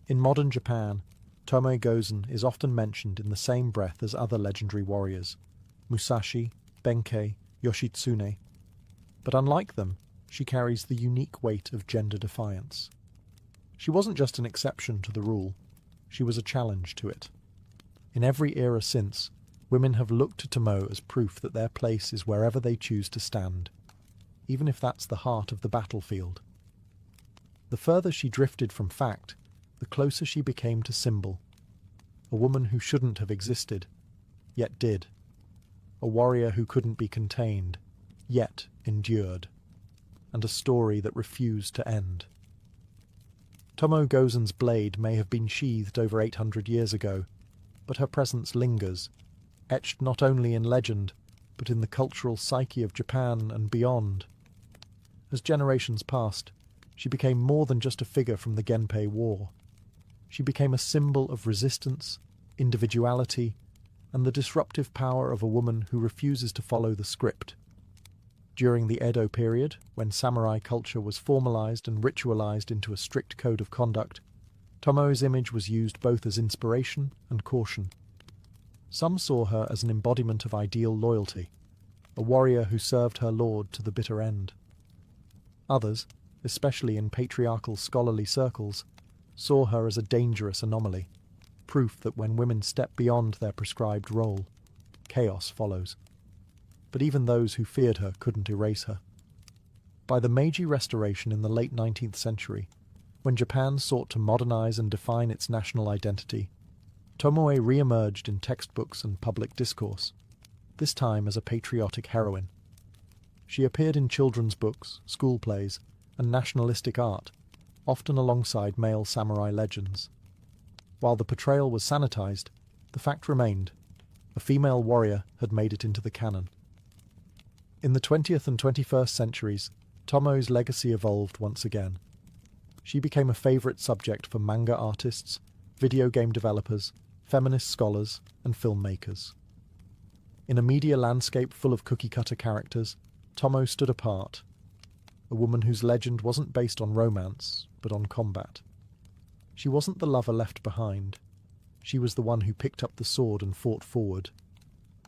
In modern Japan, Tomoe Gozen is often mentioned in the same breath as other legendary warriors, Musashi, Benkei, Yoshitsune. But unlike them, she carries the unique weight of gender defiance. She wasn't just an exception to the rule, she was a challenge to it. In every era since, women have looked to Tomoe as proof that their place is wherever they choose to stand, even if that's the heart of the battlefield. The further she drifted from fact, the closer she became to symbol. A woman who shouldn't have existed, yet did. A warrior who couldn't be contained, yet endured. And a story that refused to end. Tomoe Gozen's blade may have been sheathed over 800 years ago, but her presence lingers, etched not only in legend, but in the cultural psyche of Japan and beyond. As generations passed, she became more than just a figure from the Genpei War. She became a symbol of resistance, individuality, and the disruptive power of a woman who refuses to follow the script. During the Edo period, when samurai culture was formalized and ritualized into a strict code of conduct, Tomoe's image was used both as inspiration and caution. Some saw her as an embodiment of ideal loyalty, a warrior who served her lord to the bitter end. Others, especially in patriarchal scholarly circles, saw her as a dangerous anomaly, proof that when women step beyond their prescribed role, chaos follows. But even those who feared her couldn't erase her. By the Meiji Restoration in the late 19th century, when Japan sought to modernize and define its national identity, Tomoe re-emerged in textbooks and public discourse, this time as a patriotic heroine. She appeared in children's books, school plays, and nationalistic art, often alongside male samurai legends. While the portrayal was sanitized, the fact remained: a female warrior had made it into the canon. In the 20th and 21st centuries, Tomoe's legacy evolved once again. She became a favorite subject for manga artists, video game developers, feminist scholars, and filmmakers. In a media landscape full of cookie-cutter characters, Tomoe stood apart, a woman whose legend wasn't based on romance, but on combat. She wasn't the lover left behind. She was the one who picked up the sword and fought forward.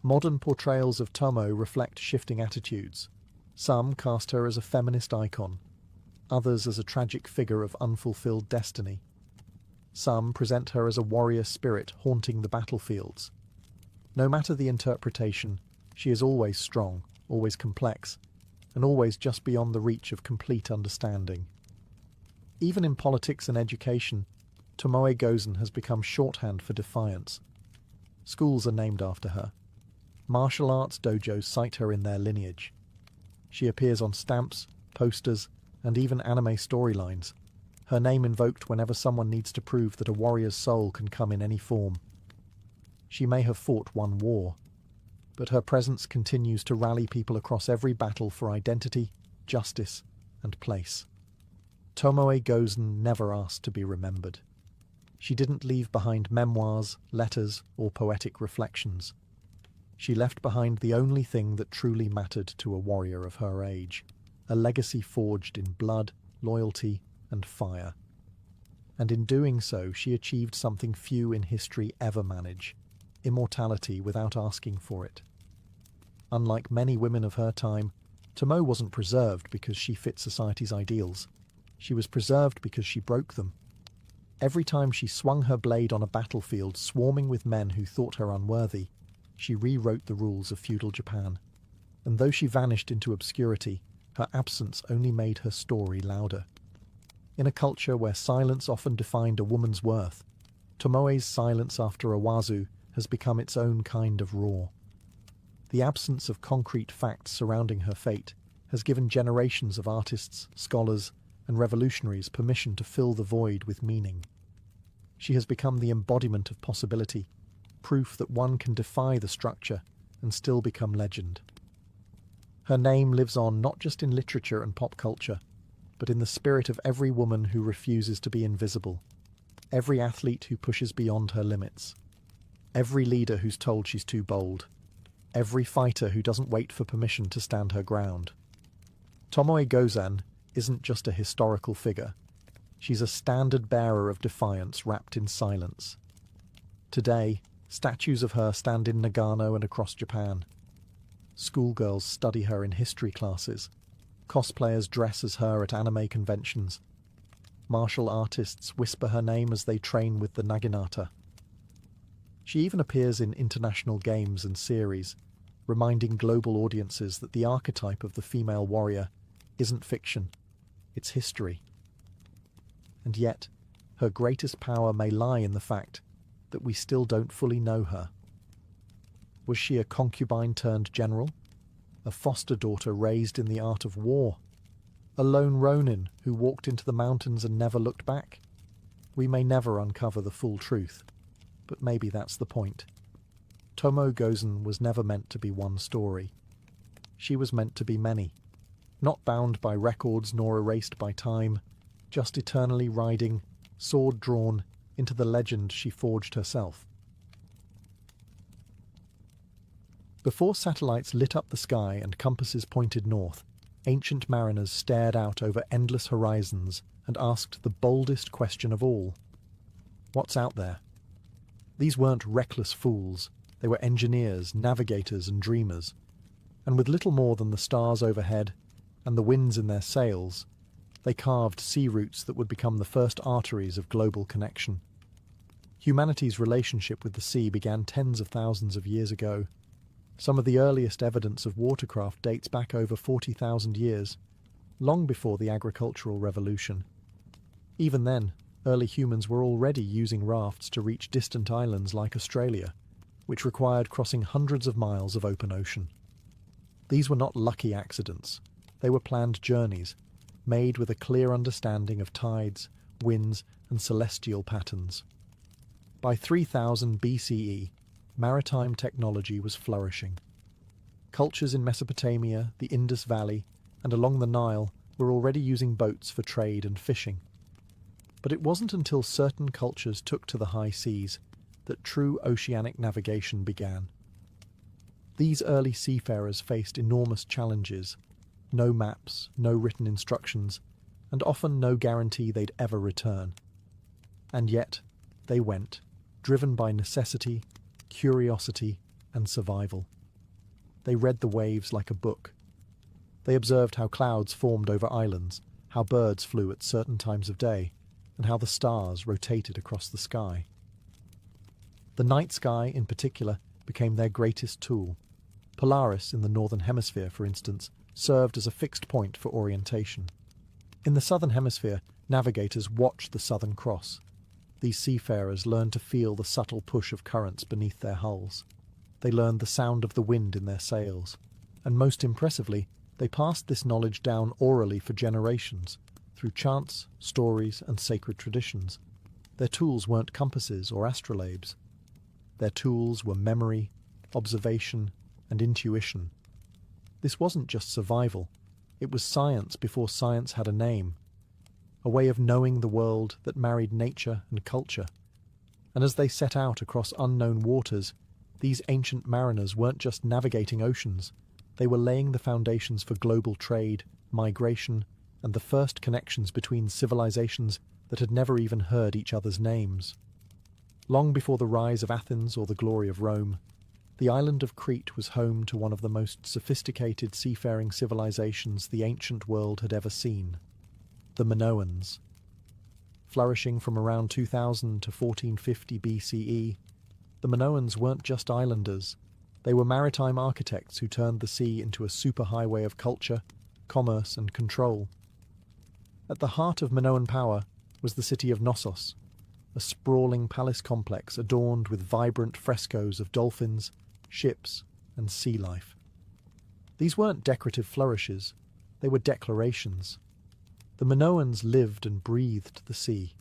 Modern portrayals of Tomoe reflect shifting attitudes. Some cast her as a feminist icon, others as a tragic figure of unfulfilled destiny. Some present her as a warrior spirit haunting the battlefields. No matter the interpretation, she is always strong, always complex, and always just beyond the reach of complete understanding. Even in politics and education, Tomoe Gozen has become shorthand for defiance. Schools are named after her. Martial arts dojos cite her in their lineage. She appears on stamps, posters, and even anime storylines. Her name invoked whenever someone needs to prove that a warrior's soul can come in any form. She may have fought one war, but her presence continues to rally people across every battle for identity, justice, and place. Tomoe Gozen never asked to be remembered. She didn't leave behind memoirs, letters, or poetic reflections. She left behind the only thing that truly mattered to a warrior of her age, a legacy forged in blood, loyalty, and fire. And in doing so, she achieved something few in history ever manage: immortality without asking for it. Unlike many women of her time, Tomoe wasn't preserved because she fit society's ideals. She was preserved because she broke them. Every time she swung her blade on a battlefield swarming with men who thought her unworthy, she rewrote the rules of feudal Japan. And though she vanished into obscurity, her absence only made her story louder. In a culture where silence often defined a woman's worth, Tomoe's silence after Owazu has become its own kind of roar. The absence of concrete facts surrounding her fate has given generations of artists, scholars, and revolutionaries permission to fill the void with meaning. She has become the embodiment of possibility, proof that one can defy the structure and still become legend. Her name lives on not just in literature and pop culture, but in the spirit of every woman who refuses to be invisible, every athlete who pushes beyond her limits, every leader who's told she's too bold, every fighter who doesn't wait for permission to stand her ground. Tomoe Gozen isn't just a historical figure. She's a standard-bearer of defiance wrapped in silence. Today, statues of her stand in Nagano and across Japan. Schoolgirls study her in history classes. Cosplayers dress as her at anime conventions. Martial artists whisper her name as they train with the naginata. She even appears in international games and series, reminding global audiences that the archetype of the female warrior isn't fiction, it's history. And yet, her greatest power may lie in the fact that we still don't fully know her. Was she a concubine turned general? A foster daughter raised in the art of war? A lone ronin who walked into the mountains and never looked back? We may never uncover the full truth, but maybe that's the point. Tomoe Gozen was never meant to be one story. She was meant to be many, not bound by records nor erased by time, just eternally riding, sword drawn, into the legend she forged herself. Before satellites lit up the sky and compasses pointed north, ancient mariners stared out over endless horizons and asked the boldest question of all: what's out there? These weren't reckless fools. They were engineers, navigators, and dreamers. And with little more than the stars overhead and the winds in their sails, they carved sea routes that would become the first arteries of global connection. Humanity's relationship with the sea began tens of thousands of years ago. Some of the earliest evidence of watercraft dates back over 40,000 years, long before the agricultural revolution. Even then, early humans were already using rafts to reach distant islands like Australia, which required crossing hundreds of miles of open ocean. These were not lucky accidents. They were planned journeys, made with a clear understanding of tides, winds, and celestial patterns. By 3000 BCE, maritime technology was flourishing. Cultures in Mesopotamia, the Indus Valley, and along the Nile were already using boats for trade and fishing. But it wasn't until certain cultures took to the high seas that true oceanic navigation began. These early seafarers faced enormous challenges: no maps, no written instructions, and often no guarantee they'd ever return. And yet, they went, driven by necessity, curiosity, and survival. They read the waves like a book. They observed how clouds formed over islands, how birds flew at certain times of day, and how the stars rotated across the sky. The night sky, in particular, became their greatest tool. Polaris, in the northern hemisphere, for instance, served as a fixed point for orientation. In the southern hemisphere, navigators watched the Southern Cross. these seafarers learned to feel the subtle push of currents beneath their hulls. They learned the sound of the wind in their sails, and most impressively, they passed this knowledge down orally for generations, through chants, stories, and sacred traditions. Their tools weren't compasses or astrolabes. Their tools were memory, observation, and intuition. This wasn't just survival. It was science before science had a name, a way of knowing the world that married nature and culture. And as they set out across unknown waters, these ancient mariners weren't just navigating oceans, they were laying the foundations for global trade, migration, and the first connections between civilizations that had never even heard each other's names. Long before the rise of Athens or the glory of Rome, the island of Crete was home to one of the most sophisticated seafaring civilizations the ancient world had ever seen, the Minoans. Flourishing from around 2000 to 1450 BCE, the Minoans weren't just islanders. They were maritime architects who turned the sea into a superhighway of culture, commerce, and control. At the heart of Minoan power was the city of Knossos, a sprawling palace complex adorned with vibrant frescoes of dolphins, ships, and sea life. These weren't decorative flourishes, they were declarations. The Minoans lived and breathed the sea.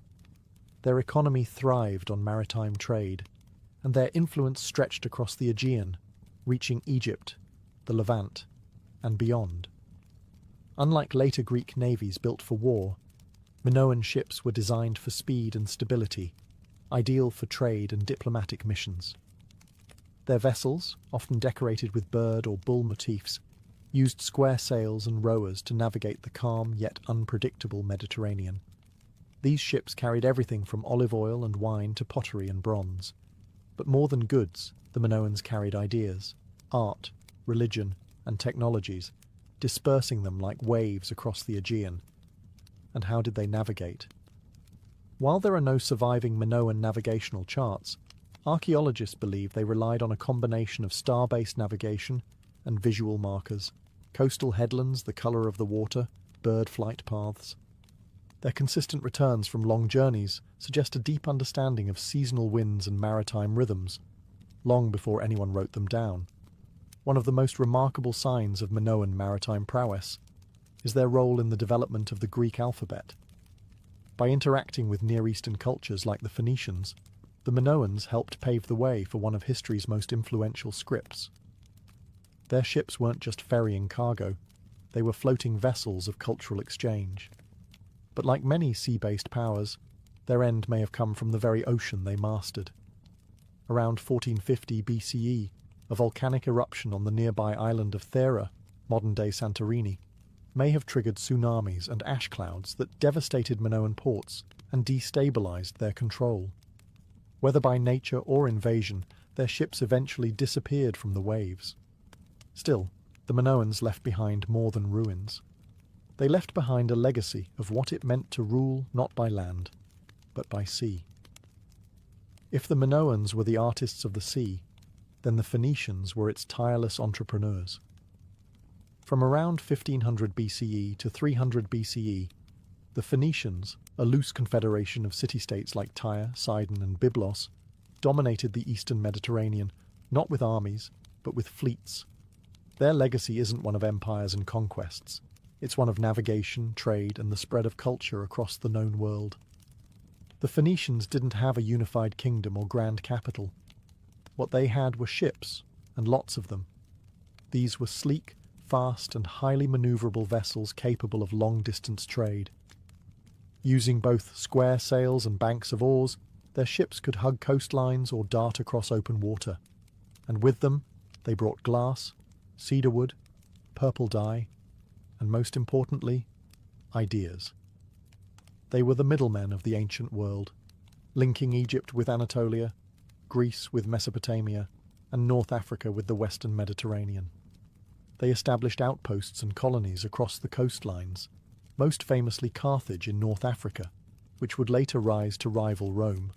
Their economy thrived on maritime trade, and their influence stretched across the Aegean, reaching Egypt, the Levant, and beyond. Unlike later Greek navies built for war, Minoan ships were designed for speed and stability, ideal for trade and diplomatic missions. Their vessels, often decorated with bird or bull motifs, used square sails and rowers to navigate the calm yet unpredictable Mediterranean. These ships carried everything from olive oil and wine to pottery and bronze. But more than goods, the Minoans carried ideas, art, religion, and technologies, dispersing them like waves across the Aegean. And how did they navigate? While there are no surviving Minoan navigational charts, archaeologists believe they relied on a combination of star-based navigation and visual markers, coastal headlands the colour of the water, bird flight paths. Their consistent returns from long journeys suggest a deep understanding of seasonal winds and maritime rhythms, long before anyone wrote them down. One of the most remarkable signs of Minoan maritime prowess is their role in the development of the Greek alphabet. By interacting with Near Eastern cultures like the Phoenicians, the Minoans helped pave the way for one of history's most influential scripts. Their ships weren't just ferrying cargo, they were floating vessels of cultural exchange. But like many sea-based powers, their end may have come from the very ocean they mastered. Around 1450 BCE, a volcanic eruption on the nearby island of Thera, modern-day Santorini, may have triggered tsunamis and ash clouds that devastated Minoan ports and destabilized their control. Whether by nature or invasion, their ships eventually disappeared from the waves. Still, the Minoans left behind more than ruins. They left behind a legacy of what it meant to rule not by land, but by sea. If the Minoans were the artists of the sea, then the Phoenicians were its tireless entrepreneurs. From around 1500 BCE to 300 BCE, the Phoenicians, a loose confederation of city-states like Tyre, Sidon, and Byblos, dominated the eastern Mediterranean, not with armies, but with fleets. Their legacy isn't one of empires and conquests. It's one of navigation, trade, and the spread of culture across the known world. The Phoenicians didn't have a unified kingdom or grand capital. What they had were ships, and lots of them. These were sleek, fast, and highly maneuverable vessels capable of long-distance trade. Using both square sails and banks of oars, their ships could hug coastlines or dart across open water. And with them, they brought glass, cedarwood, purple dye, and most importantly, ideas. They were the middlemen of the ancient world, linking Egypt with Anatolia, Greece with Mesopotamia, and North Africa with the western Mediterranean. They established outposts and colonies across the coastlines, most famously Carthage in North Africa, which would later rise to rival Rome.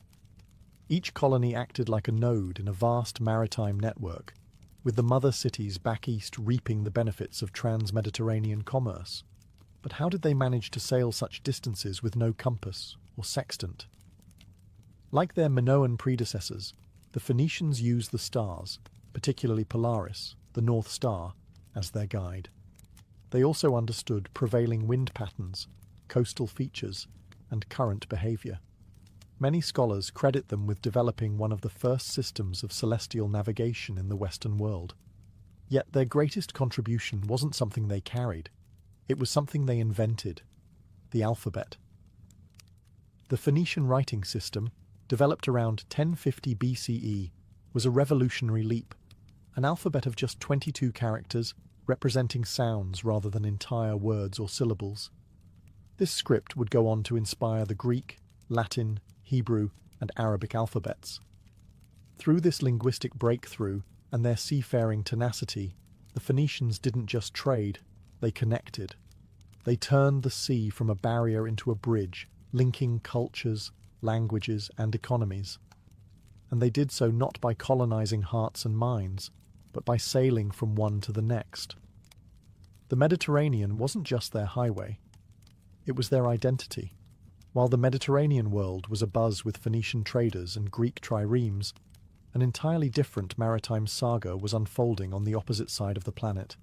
Each colony acted like a node in a vast maritime network, with the mother cities back east reaping the benefits of trans-Mediterranean commerce. But how did they manage to sail such distances with no compass or sextant? Like their Minoan predecessors, the Phoenicians used the stars, particularly Polaris, the North Star, as their guide. They also understood prevailing wind patterns, coastal features, and current behavior. Many scholars credit them with developing one of the first systems of celestial navigation in the Western world. Yet their greatest contribution wasn't something they carried. It was something they invented: the alphabet. The Phoenician writing system, developed around 1050 BCE, was a revolutionary leap. An alphabet of just 22 characters, representing sounds rather than entire words or syllables. This script would go on to inspire the Greek, Latin, Hebrew, and Arabic alphabets. Through this linguistic breakthrough and their seafaring tenacity, the Phoenicians didn't just trade, they connected. They turned the sea from a barrier into a bridge, linking cultures, languages, and economies. And they did so not by colonizing hearts and minds, but by sailing from one to the next. The Mediterranean wasn't just their highway. It was their identity. While the Mediterranean world was abuzz with Phoenician traders and Greek triremes, an entirely different maritime saga was unfolding on the opposite side of the planet.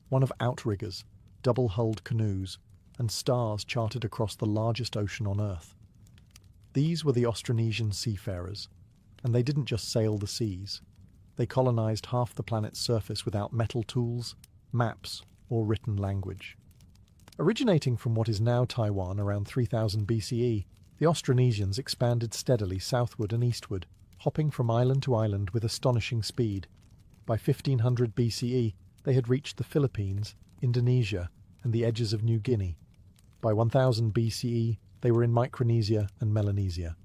One of outriggers, double-hulled canoes, and stars charted across the largest ocean on Earth. These were the Austronesian seafarers, and they didn't just sail the seas. They colonized half the planet's surface without metal tools, maps, or written language. Originating from what is now Taiwan around 3000 BCE, the Austronesians expanded steadily southward and eastward, hopping from island to island with astonishing speed. By 1500 BCE, they had reached the Philippines, Indonesia, and the edges of New Guinea. By 1000 BCE, they were in Micronesia and Melanesia.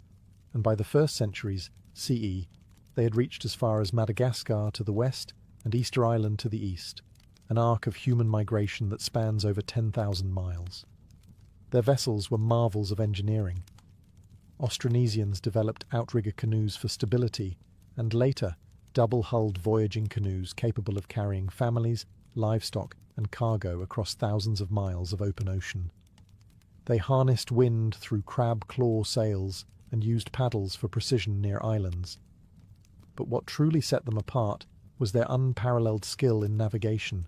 And by the first centuries, CE, they had reached as far as Madagascar to the west and Easter Island to the east, an arc of human migration that spans over 10,000 miles. Their vessels were marvels of engineering. Austronesians developed outrigger canoes for stability, and later, double-hulled voyaging canoes capable of carrying families, livestock, and cargo across thousands of miles of open ocean. They harnessed wind through crab-claw sails and used paddles for precision near islands. But what truly set them apart was their unparalleled skill in navigation.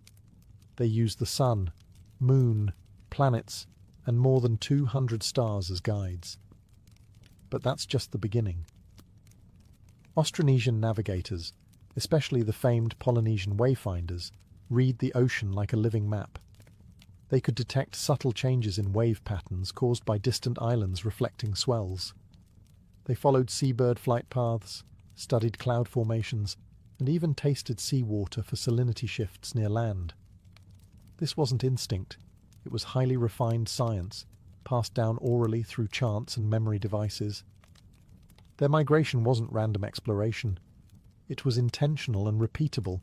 They used the sun, moon, planets, and more than 200 stars as guides. But that's just the beginning. Austronesian navigators, especially the famed Polynesian wayfinders, read the ocean like a living map. They could detect subtle changes in wave patterns caused by distant islands reflecting swells. They followed seabird flight paths, studied cloud formations, and even tasted seawater for salinity shifts near land. This wasn't instinct, it was highly refined science, passed down orally through chants and memory devices. Their migration wasn't random exploration. It was intentional and repeatable.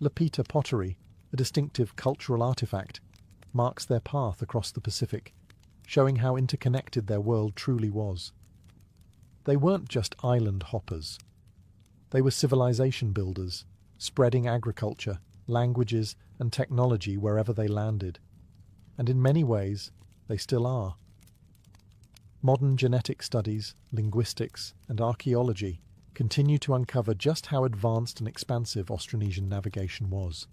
Lapita pottery, a distinctive cultural artifact, marks their path across the Pacific, showing how interconnected their world truly was. They weren't just island hoppers. They were civilization builders, spreading agriculture, languages, and technology wherever they landed. And in many ways, they still are. Modern genetic studies, linguistics, and archaeology continue to uncover just how advanced and expansive Austronesian navigation was.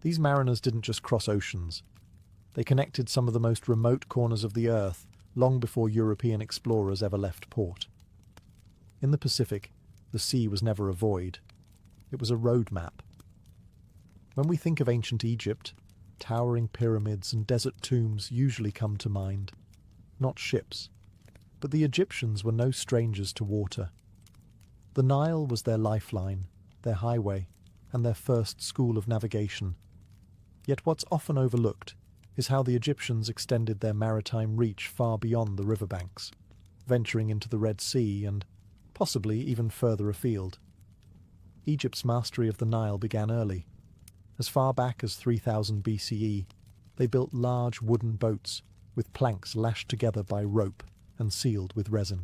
These mariners didn't just cross oceans. They connected some of the most remote corners of the Earth long before European explorers ever left port. In the Pacific, the sea was never a void. It was a road map. When we think of ancient Egypt, towering pyramids and desert tombs usually come to mind. Not ships. But the Egyptians were no strangers to water. The Nile was their lifeline, their highway, and their first school of navigation. Yet what's often overlooked is how the Egyptians extended their maritime reach far beyond the riverbanks, venturing into the Red Sea and possibly even further afield. Egypt's mastery of the Nile began early. As far back as 3000 BCE, they built large wooden boats with planks lashed together by rope and sealed with resin.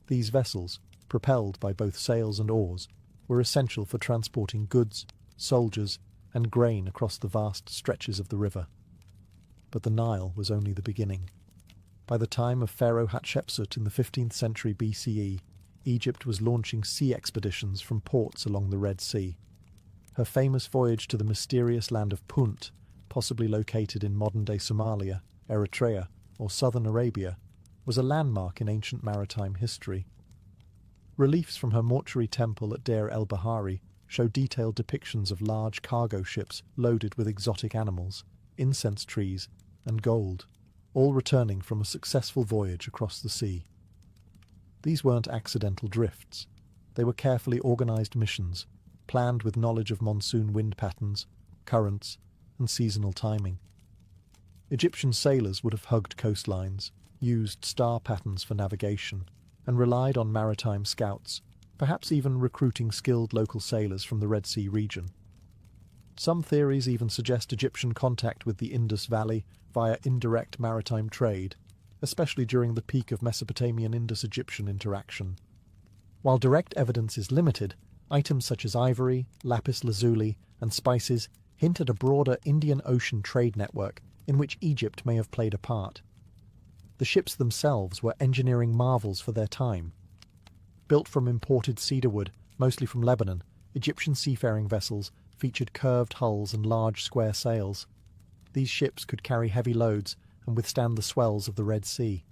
These vessels, propelled by both sails and oars, were essential for transporting goods, soldiers, and grain across the vast stretches of the river. But the Nile was only the beginning. By the time of Pharaoh Hatshepsut in the 15th century BCE, Egypt was launching sea expeditions from ports along the Red Sea. Her famous voyage to the mysterious land of Punt, possibly located in modern-day Somalia, Eritrea, or southern Arabia, was a landmark in ancient maritime history. Reliefs from her mortuary temple at Deir el-Bahari show detailed depictions of large cargo ships loaded with exotic animals, incense trees, and gold, all returning from a successful voyage across the sea. These weren't accidental drifts. They were carefully organised missions, planned with knowledge of monsoon wind patterns, currents, and seasonal timing. Egyptian sailors would have hugged coastlines, used star patterns for navigation, and relied on maritime scouts, perhaps even recruiting skilled local sailors from the Red Sea region. Some theories even suggest Egyptian contact with the Indus Valley via indirect maritime trade, especially during the peak of Mesopotamian Indus-Egyptian interaction. While direct evidence is limited, items such as ivory, lapis lazuli, and spices hint at a broader Indian Ocean trade network in which Egypt may have played a part. The ships themselves were engineering marvels for their time. Built from imported cedarwood, mostly from Lebanon, Egyptian seafaring vessels featured curved hulls and large square sails. These ships could carry heavy loads and withstand the swells of the Red Sea.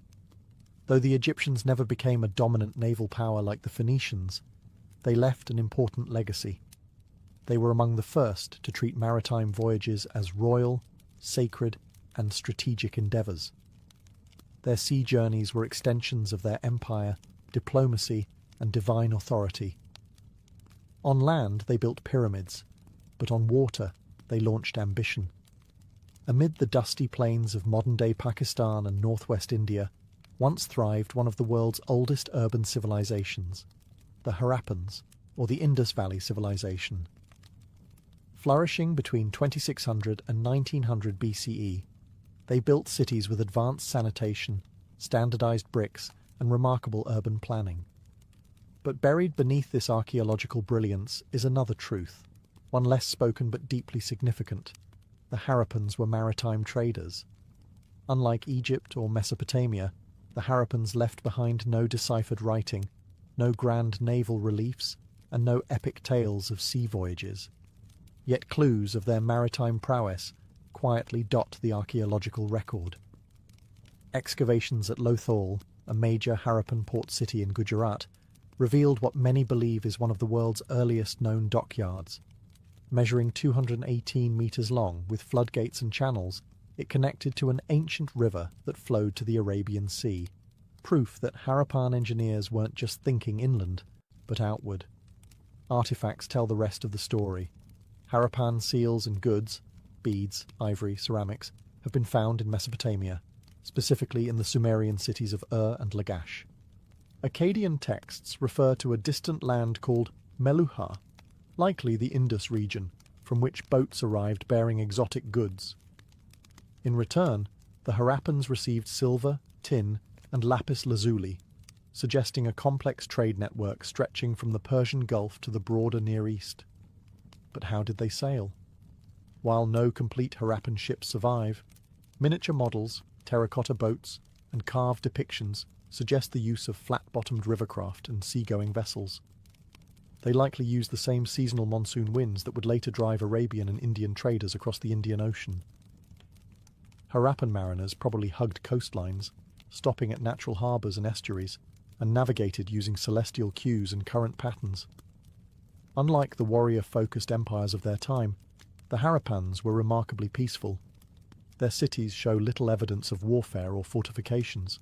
Though the Egyptians never became a dominant naval power like the Phoenicians, they left an important legacy. They were among the first to treat maritime voyages as royal, sacred, and strategic endeavours. Their sea journeys were extensions of their empire, diplomacy, and divine authority. On land they built pyramids, but on water they launched ambition. Amid the dusty plains of modern-day Pakistan and northwest India, once thrived one of the world's oldest urban civilizations, the Harappans, or the Indus Valley Civilization. Flourishing between 2600 and 1900 BCE, they built cities with advanced sanitation, standardized bricks, and remarkable urban planning. But buried beneath this archaeological brilliance is another truth, one less spoken but deeply significant. The Harappans were maritime traders. Unlike Egypt or Mesopotamia, the Harappans left behind no deciphered writing, no grand naval reliefs, and no epic tales of sea voyages. Yet clues of their maritime prowess quietly dot the archaeological record. Excavations at Lothal, a major Harappan port city in Gujarat, revealed what many believe is one of the world's earliest known dockyards. Measuring 218 metres long with floodgates and channels, it connected to an ancient river that flowed to the Arabian Sea, proof that Harappan engineers weren't just thinking inland, but outward. Artifacts tell the rest of the story. Harappan seals and goods, beads, ivory, ceramics, have been found in Mesopotamia, specifically in the Sumerian cities of and Lagash. Akkadian texts refer to a distant land called Meluha, likely the Indus region, from which boats arrived bearing exotic goods. In return, the Harappans received silver, tin, and lapis lazuli, suggesting a complex trade network stretching from the Persian Gulf to the broader Near East. But how did they sail? While no complete Harappan ships survive, miniature models, terracotta boats, and carved depictions suggest the use of flat-bottomed rivercraft and seagoing vessels. They likely used the same seasonal monsoon winds that would later drive Arabian and Indian traders across the Indian Ocean. Harappan mariners probably hugged coastlines, stopping at natural harbours and estuaries, and navigated using celestial cues and current patterns. Unlike the warrior-focused empires of their time, the Harappans were remarkably peaceful. Their cities show little evidence of warfare or fortifications.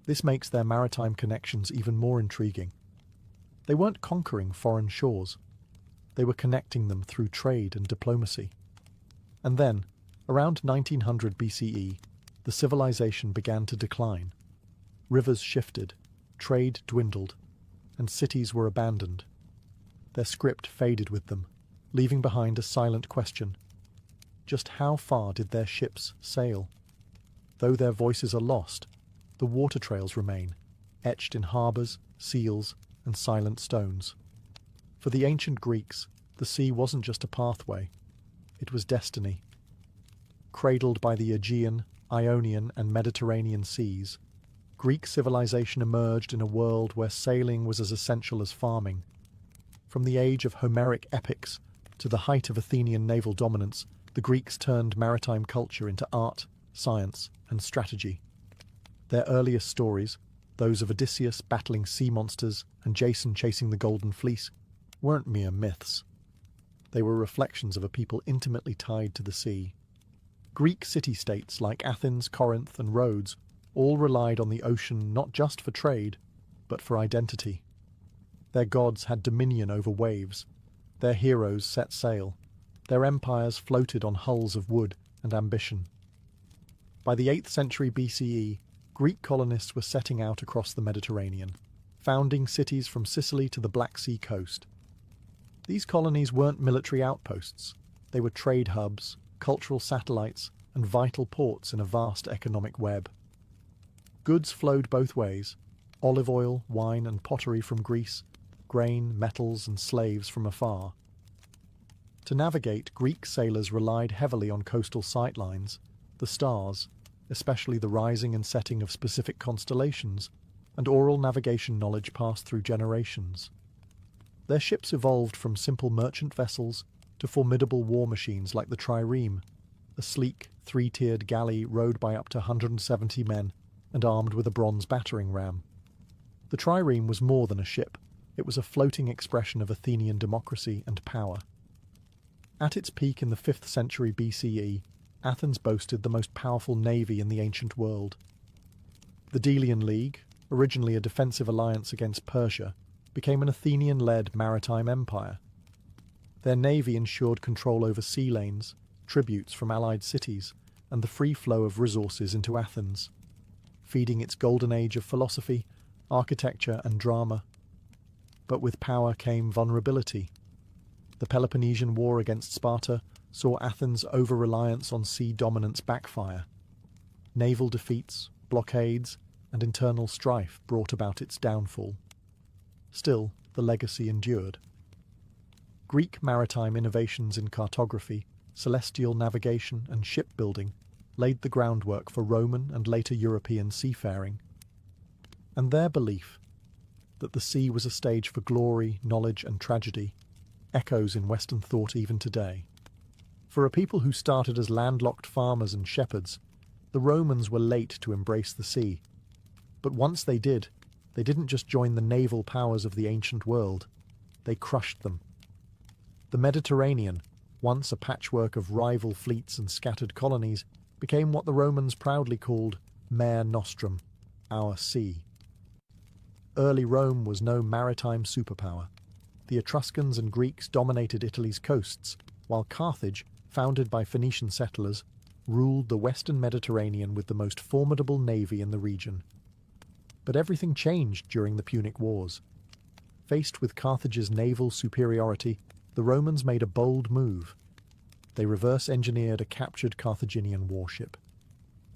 This makes their maritime connections even more intriguing. They weren't conquering foreign shores. They were connecting them through trade and diplomacy. And then, around 1900 BCE, the civilization began to decline. Rivers shifted, trade dwindled, and cities were abandoned. Their script faded with them, leaving behind a silent question. Just how far did their ships sail? Though their voices are lost, the water trails remain, etched in harbours, seals, and silent stones. For the ancient Greeks, the sea wasn't just a pathway, it was destiny. Cradled by the Aegean, Ionian, and Mediterranean seas, Greek civilization emerged in a world where sailing was as essential as farming. From the age of Homeric epics to the height of Athenian naval dominance, the Greeks turned maritime culture into art, science, and strategy. Their earliest stories, those of Odysseus battling sea monsters and Jason chasing the Golden Fleece, weren't mere myths. They were reflections of a people intimately tied to the sea. Greek city-states like Athens, Corinth, and Rhodes all relied on the ocean not just for trade, but for identity. Their gods had dominion over waves. Their heroes set sail. Their empires floated on hulls of wood and ambition. By the 8th century BCE, Greek colonists were setting out across the Mediterranean, founding cities from Sicily to the Black Sea coast. These colonies weren't military outposts. They were trade hubs, cultural satellites, and vital ports in a vast economic web. Goods flowed both ways: olive oil, wine, and pottery from Greece, grain, metals, and slaves from afar. To navigate, Greek sailors relied heavily on coastal sightlines, the stars, especially the rising and setting of specific constellations, and oral navigation knowledge passed through generations. Their ships evolved from simple merchant vessels to formidable war machines like the trireme, a sleek, three-tiered galley rowed by up to 170 men and armed with a bronze battering ram. The trireme was more than a ship. It was a floating expression of Athenian democracy and power. At its peak in the 5th century BCE, Athens boasted the most powerful navy in the ancient world. The Delian League, originally a defensive alliance against Persia, became an Athenian-led maritime empire. Their navy ensured control over sea lanes, tributes from allied cities, and the free flow of resources into Athens, feeding its golden age of philosophy, architecture, and drama. But with power came vulnerability. The Peloponnesian War against Sparta saw Athens' over-reliance on sea dominance backfire. Naval defeats, blockades, and internal strife brought about its downfall. Still, the legacy endured. Greek maritime innovations in cartography, celestial navigation, and shipbuilding laid the groundwork for Roman and later European seafaring. And their belief that the sea was a stage for glory, knowledge, and tragedy echoes in Western thought even today. For a people who started as landlocked farmers and shepherds, the Romans were late to embrace the sea. But once they did, they didn't just join the naval powers of the ancient world, they crushed them. The Mediterranean, once a patchwork of rival fleets and scattered colonies, became what the Romans proudly called Mare Nostrum, our sea. Early Rome was no maritime superpower. The Etruscans and Greeks dominated Italy's coasts, while Carthage, founded by Phoenician settlers, ruled the western Mediterranean with the most formidable navy in the region. But everything changed during the Punic Wars. Faced with Carthage's naval superiority, the Romans made a bold move. They reverse-engineered a captured Carthaginian warship.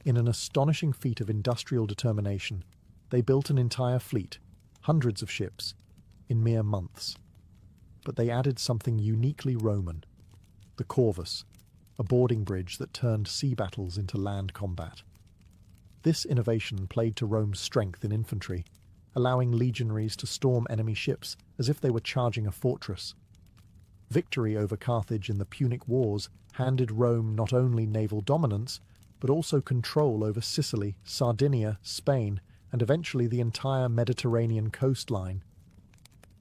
In an astonishing feat of industrial determination, they built an entire fleet, hundreds of ships, in mere months. But they added something uniquely Roman: the corvus, a boarding bridge that turned sea battles into land combat. This innovation played to Rome's strength in infantry, allowing legionaries to storm enemy ships as if they were charging a fortress. Victory over Carthage in the Punic Wars handed Rome not only naval dominance, but also control over Sicily, Sardinia, Spain, and eventually the entire Mediterranean coastline.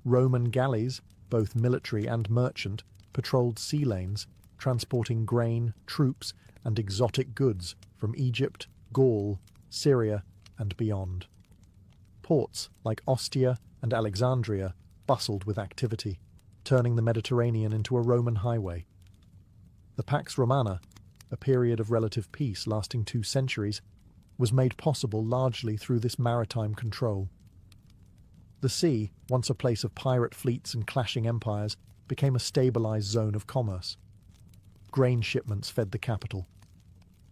Roman galleys, both military and merchant, patrolled sea lanes, transporting grain, troops, and exotic goods from Egypt, Gaul, Syria, and beyond. Ports like Ostia and Alexandria bustled with activity, turning the Mediterranean into a Roman highway. The Pax Romana, a period of relative peace lasting 2 centuries, was made possible largely through this maritime control. The sea, once a place of pirate fleets and clashing empires, became a stabilized zone of commerce. Grain shipments fed the capital.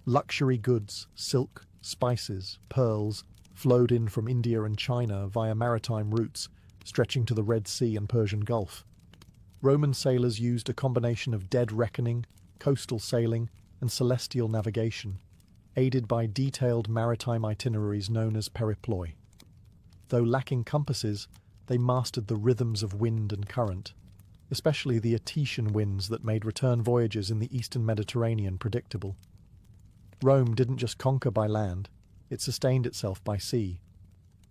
Luxury goods, silk, spices, pearls, flowed in from India and China via maritime routes stretching to the Red Sea and Persian Gulf. Roman sailors used a combination of dead reckoning, coastal sailing, and celestial navigation, aided by detailed maritime itineraries known as periploi. Though lacking compasses, they mastered the rhythms of wind and current, especially the Etesian winds that made return voyages in the eastern Mediterranean predictable. Rome didn't just conquer by land, it sustained itself by sea.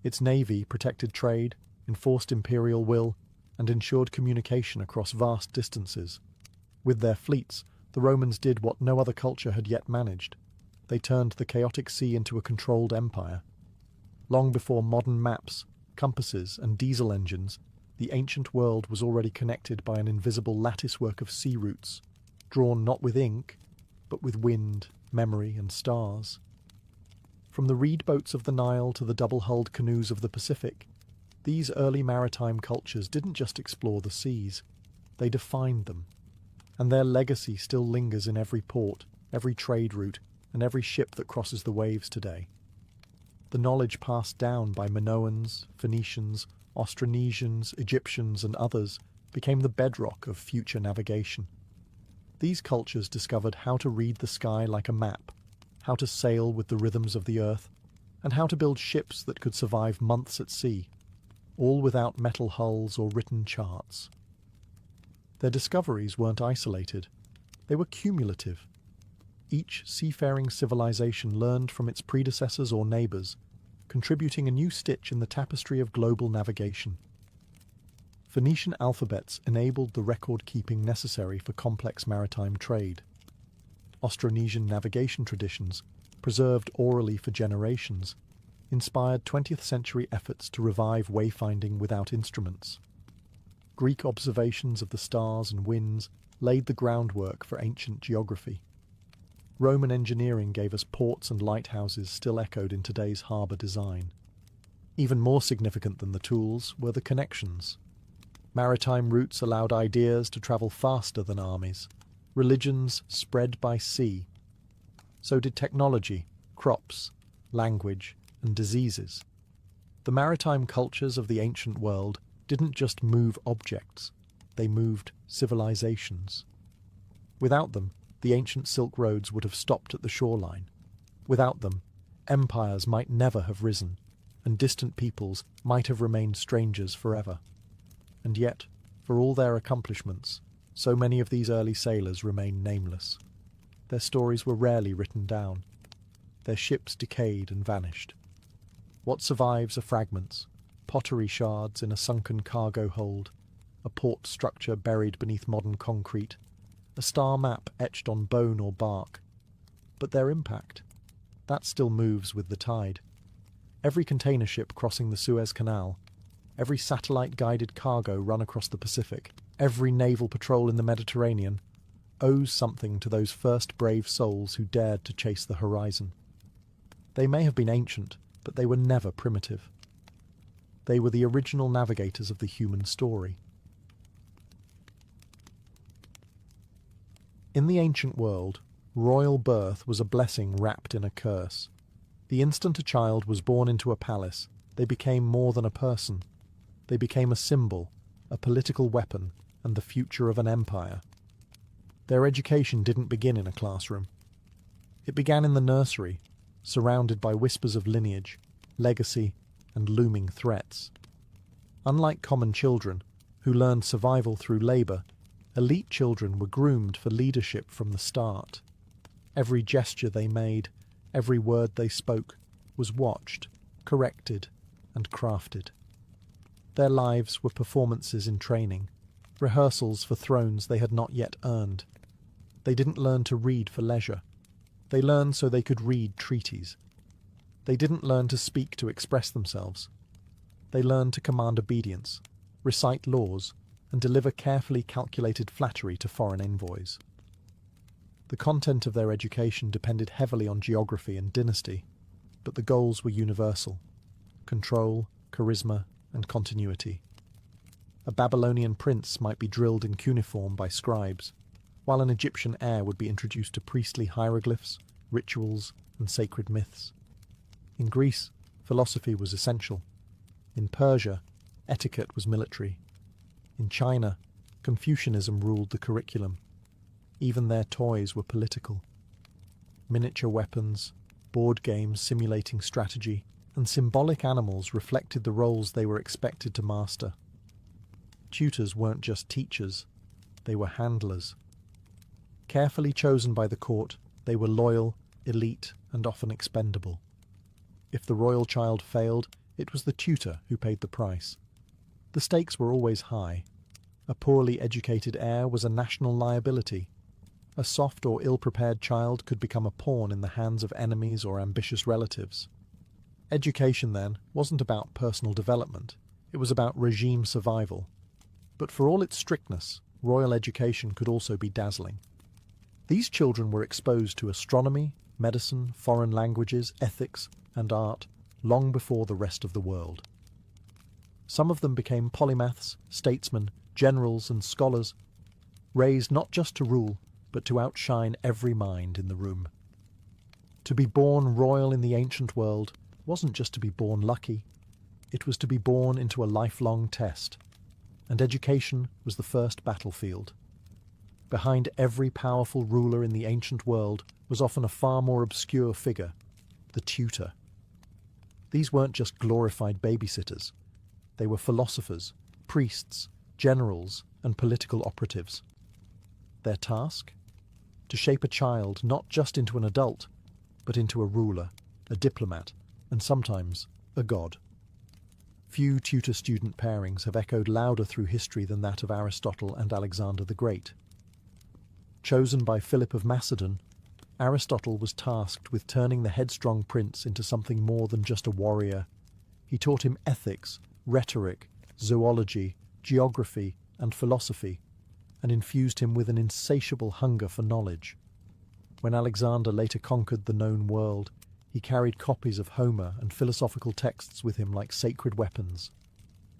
Its navy protected trade, enforced imperial will, and ensured communication across vast distances. With their fleets, the Romans did what no other culture had yet managed. They turned the chaotic sea into a controlled empire. Long before modern maps, compasses, and diesel engines, the ancient world was already connected by an invisible latticework of sea routes, drawn not with ink, but with wind, memory, and stars. From the reed boats of the Nile to the double-hulled canoes of the Pacific, these early maritime cultures didn't just explore the seas, they defined them, and their legacy still lingers in every port, every trade route, and every ship that crosses the waves today. The knowledge passed down by Minoans, Phoenicians, Austronesians, Egyptians, and others became the bedrock of future navigation. These cultures discovered how to read the sky like a map, how to sail with the rhythms of the earth, and how to build ships that could survive months at sea, all without metal hulls or written charts. Their discoveries weren't isolated, they were cumulative. Each seafaring civilization learned from its predecessors or neighbours, contributing a new stitch in the tapestry of global navigation. Phoenician alphabets enabled the record-keeping necessary for complex maritime trade. Austronesian navigation traditions, preserved orally for generations, inspired 20th century efforts to revive wayfinding without instruments. Greek observations of the stars and winds laid the groundwork for ancient geography. Roman engineering gave us ports and lighthouses still echoed in today's harbour design. Even more significant than the tools were the connections. Maritime routes allowed ideas to travel faster than armies. Religions spread by sea. So did technology, crops, language, and diseases. The maritime cultures of the ancient world didn't just move objects, they moved civilizations. Without them, the ancient Silk Roads would have stopped at the shoreline. Without them, empires might never have risen, and distant peoples might have remained strangers forever. And yet, for all their accomplishments, so many of these early sailors remain nameless. Their stories were rarely written down. Their ships decayed and vanished. What survives are fragments, pottery shards in a sunken cargo hold, a port structure buried beneath modern concrete, a star map etched on bone or bark. But their impact, that still moves with the tide. Every container ship crossing the Suez Canal, every satellite-guided cargo run across the Pacific, every naval patrol in the Mediterranean, owes something to those first brave souls who dared to chase the horizon. They may have been ancient, but they were never primitive. They were the original navigators of the human story. In the ancient world, royal birth was a blessing wrapped in a curse. The instant a child was born into a palace, they became more than a person. They became a symbol, a political weapon, and the future of an empire. Their education didn't begin in a classroom. It began in the nursery, surrounded by whispers of lineage, legacy, and looming threats. Unlike common children, who learned survival through labour, elite children were groomed for leadership from the start. Every gesture they made, every word they spoke, was watched, corrected, and crafted. Their lives were performances in training, rehearsals for thrones they had not yet earned. They didn't learn to read for leisure. They learned so they could read treaties. They didn't learn to speak to express themselves. They learned to command obedience, recite laws, and deliver carefully calculated flattery to foreign envoys. The content of their education depended heavily on geography and dynasty, but the goals were universal: control, charisma, and continuity. A Babylonian prince might be drilled in cuneiform by scribes, while an Egyptian heir would be introduced to priestly hieroglyphs, rituals, and sacred myths. In Greece, philosophy was essential. In Persia, etiquette was military. In China, Confucianism ruled the curriculum. Even their toys were political. Miniature weapons, board games simulating strategy, and symbolic animals reflected the roles they were expected to master. Tutors weren't just teachers, they were handlers. Carefully chosen by the court, they were loyal, elite, and often expendable. If the royal child failed, it was the tutor who paid the price. The stakes were always high. A poorly educated heir was a national liability. A soft or ill-prepared child could become a pawn in the hands of enemies or ambitious relatives. Education, then, wasn't about personal development. It was about regime survival. But for all its strictness, royal education could also be dazzling. These children were exposed to astronomy, medicine, foreign languages, ethics, and art long before the rest of the world. Some of them became polymaths, statesmen, generals, and scholars, raised not just to rule, but to outshine every mind in the room. To be born royal in the ancient world wasn't just to be born lucky, it was to be born into a lifelong test, and education was the first battlefield. Behind every powerful ruler in the ancient world was often a far more obscure figure, the tutor. These weren't just glorified babysitters. They were philosophers, priests, generals, and political operatives. Their task? To shape a child not just into an adult, but into a ruler, a diplomat, and sometimes a god. Few tutor-student pairings have echoed louder through history than that of Aristotle and Alexander the Great. Chosen by Philip of Macedon, Aristotle was tasked with turning the headstrong prince into something more than just a warrior. He taught him ethics, rhetoric, zoology, geography, and philosophy, and infused him with an insatiable hunger for knowledge. When Alexander later conquered the known world, he carried copies of Homer and philosophical texts with him like sacred weapons.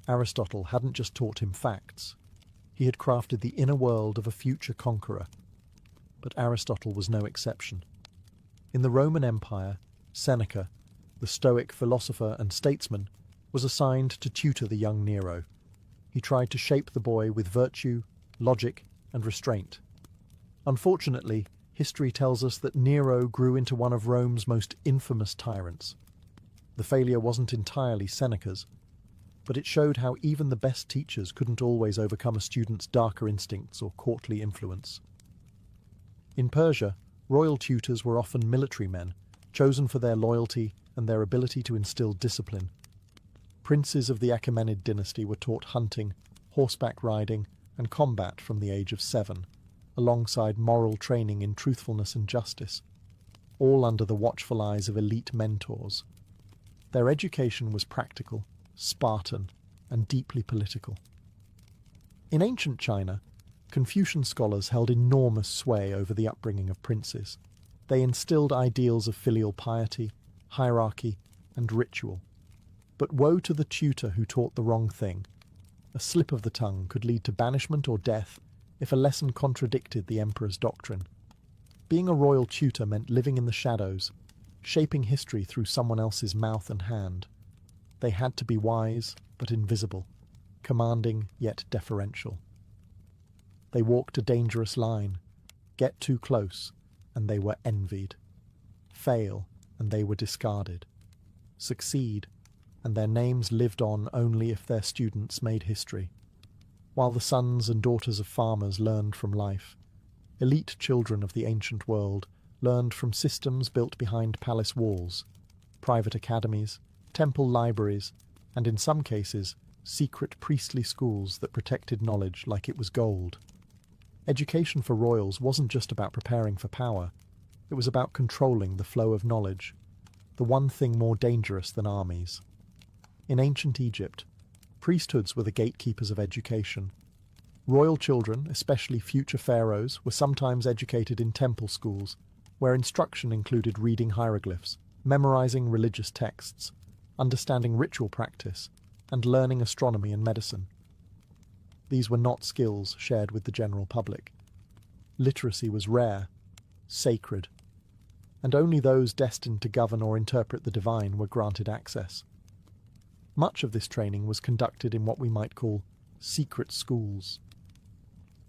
Aristotle hadn't just taught him facts. He had crafted the inner world of a future conqueror. But Aristotle was no exception. In the Roman Empire, Seneca, the Stoic philosopher and statesman, was assigned to tutor the young Nero. He tried to shape the boy with virtue, logic, and restraint. Unfortunately, history tells us that Nero grew into one of Rome's most infamous tyrants. The failure wasn't entirely Seneca's, but it showed how even the best teachers couldn't always overcome a student's darker instincts or courtly influence. In Persia, royal tutors were often military men, chosen for their loyalty and their ability to instill discipline. Princes of the Achaemenid dynasty were taught hunting, horseback riding, and combat from the age of 7, alongside moral training in truthfulness and justice, all under the watchful eyes of elite mentors. Their education was practical, Spartan, and deeply political. In ancient China, Confucian scholars held enormous sway over the upbringing of princes. They instilled ideals of filial piety, hierarchy, and ritual. But woe to the tutor who taught the wrong thing. A slip of the tongue could lead to banishment or death if a lesson contradicted the emperor's doctrine. Being a royal tutor meant living in the shadows, shaping history through someone else's mouth and hand. They had to be wise but invisible, commanding yet deferential. They walked a dangerous line. Get too close, and they were envied. Fail, and they were discarded. Succeed, and their names lived on only if their students made history. While the sons and daughters of farmers learned from life, elite children of the ancient world learned from systems built behind palace walls, private academies, temple libraries, and in some cases, secret priestly schools that protected knowledge like it was gold. Education for royals wasn't just about preparing for power, it was about controlling the flow of knowledge, the one thing more dangerous than armies. In ancient Egypt, priesthoods were the gatekeepers of education. Royal children, especially future pharaohs, were sometimes educated in temple schools, where instruction included reading hieroglyphs, memorizing religious texts, understanding ritual practice, and learning astronomy and medicine. These were not skills shared with the general public. Literacy was rare, sacred, and only those destined to govern or interpret the divine were granted access. Much of this training was conducted in what we might call secret schools.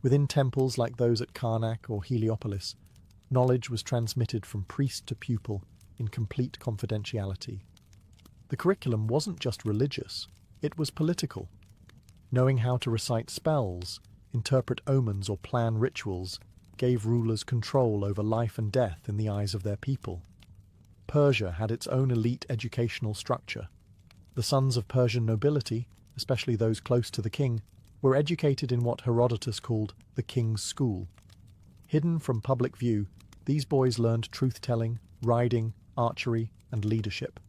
Within temples like those at Karnak or Heliopolis, knowledge was transmitted from priest to pupil, in complete confidentiality. The curriculum wasn't just religious, it was political. Knowing how to recite spells, interpret omens or plan rituals gave rulers control over life and death in the eyes of their people. Persia had its own elite educational structure. The sons of Persian nobility, especially those close to the king, were educated in what Herodotus called the king's school. Hidden from public view, these boys learned truth-telling, riding, archery, and leadership.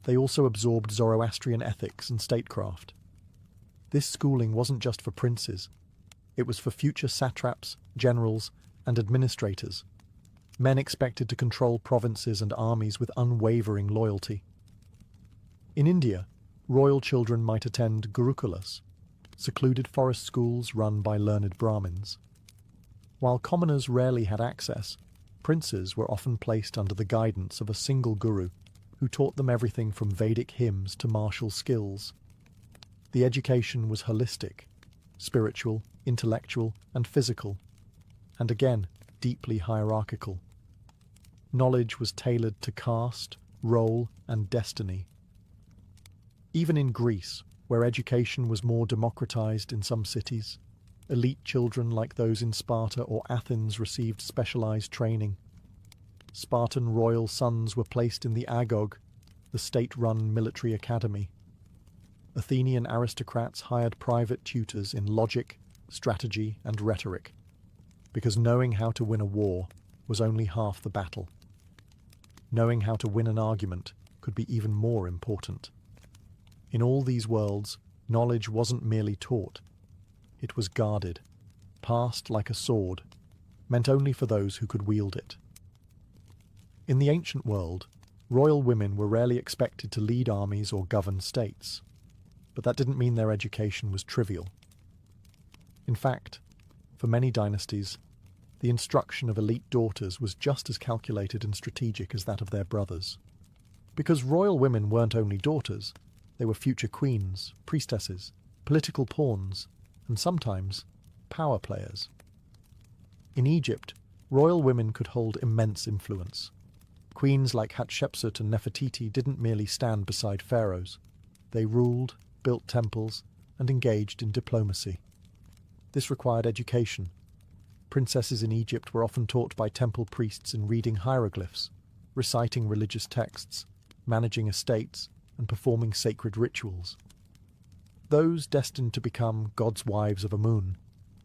They also absorbed Zoroastrian ethics and statecraft. This schooling wasn't just for princes. It was for future satraps, generals, and administrators. Men expected to control provinces and armies with unwavering loyalty. In India, royal children might attend gurukulas, secluded forest schools run by learned Brahmins. While commoners rarely had access, princes were often placed under the guidance of a single guru who taught them everything from Vedic hymns to martial skills. The education was holistic, spiritual, intellectual, and physical, and again, deeply hierarchical. Knowledge was tailored to caste, role, and destiny. Even in Greece, where education was more democratized in some cities, elite children like those in Sparta or Athens received specialized training. Spartan royal sons were placed in the agog, the state-run military academy. Athenian aristocrats hired private tutors in logic, strategy, and rhetoric, because knowing how to win a war was only half the battle. Knowing how to win an argument could be even more important. In all these worlds, knowledge wasn't merely taught. It was guarded, passed like a sword, meant only for those who could wield it. In the ancient world, royal women were rarely expected to lead armies or govern states, but that didn't mean their education was trivial. In fact, for many dynasties, the instruction of elite daughters was just as calculated and strategic as that of their brothers. Because royal women weren't only daughters, they were future queens, priestesses, political pawns, and sometimes power players. In Egypt, royal women could hold immense influence. Queens like Hatshepsut and Nefertiti didn't merely stand beside pharaohs. They ruled, built temples, and engaged in diplomacy. This required education. Princesses in Egypt were often taught by temple priests in reading hieroglyphs, reciting religious texts, managing estates, and performing sacred rituals. Those destined to become God's wives of Amun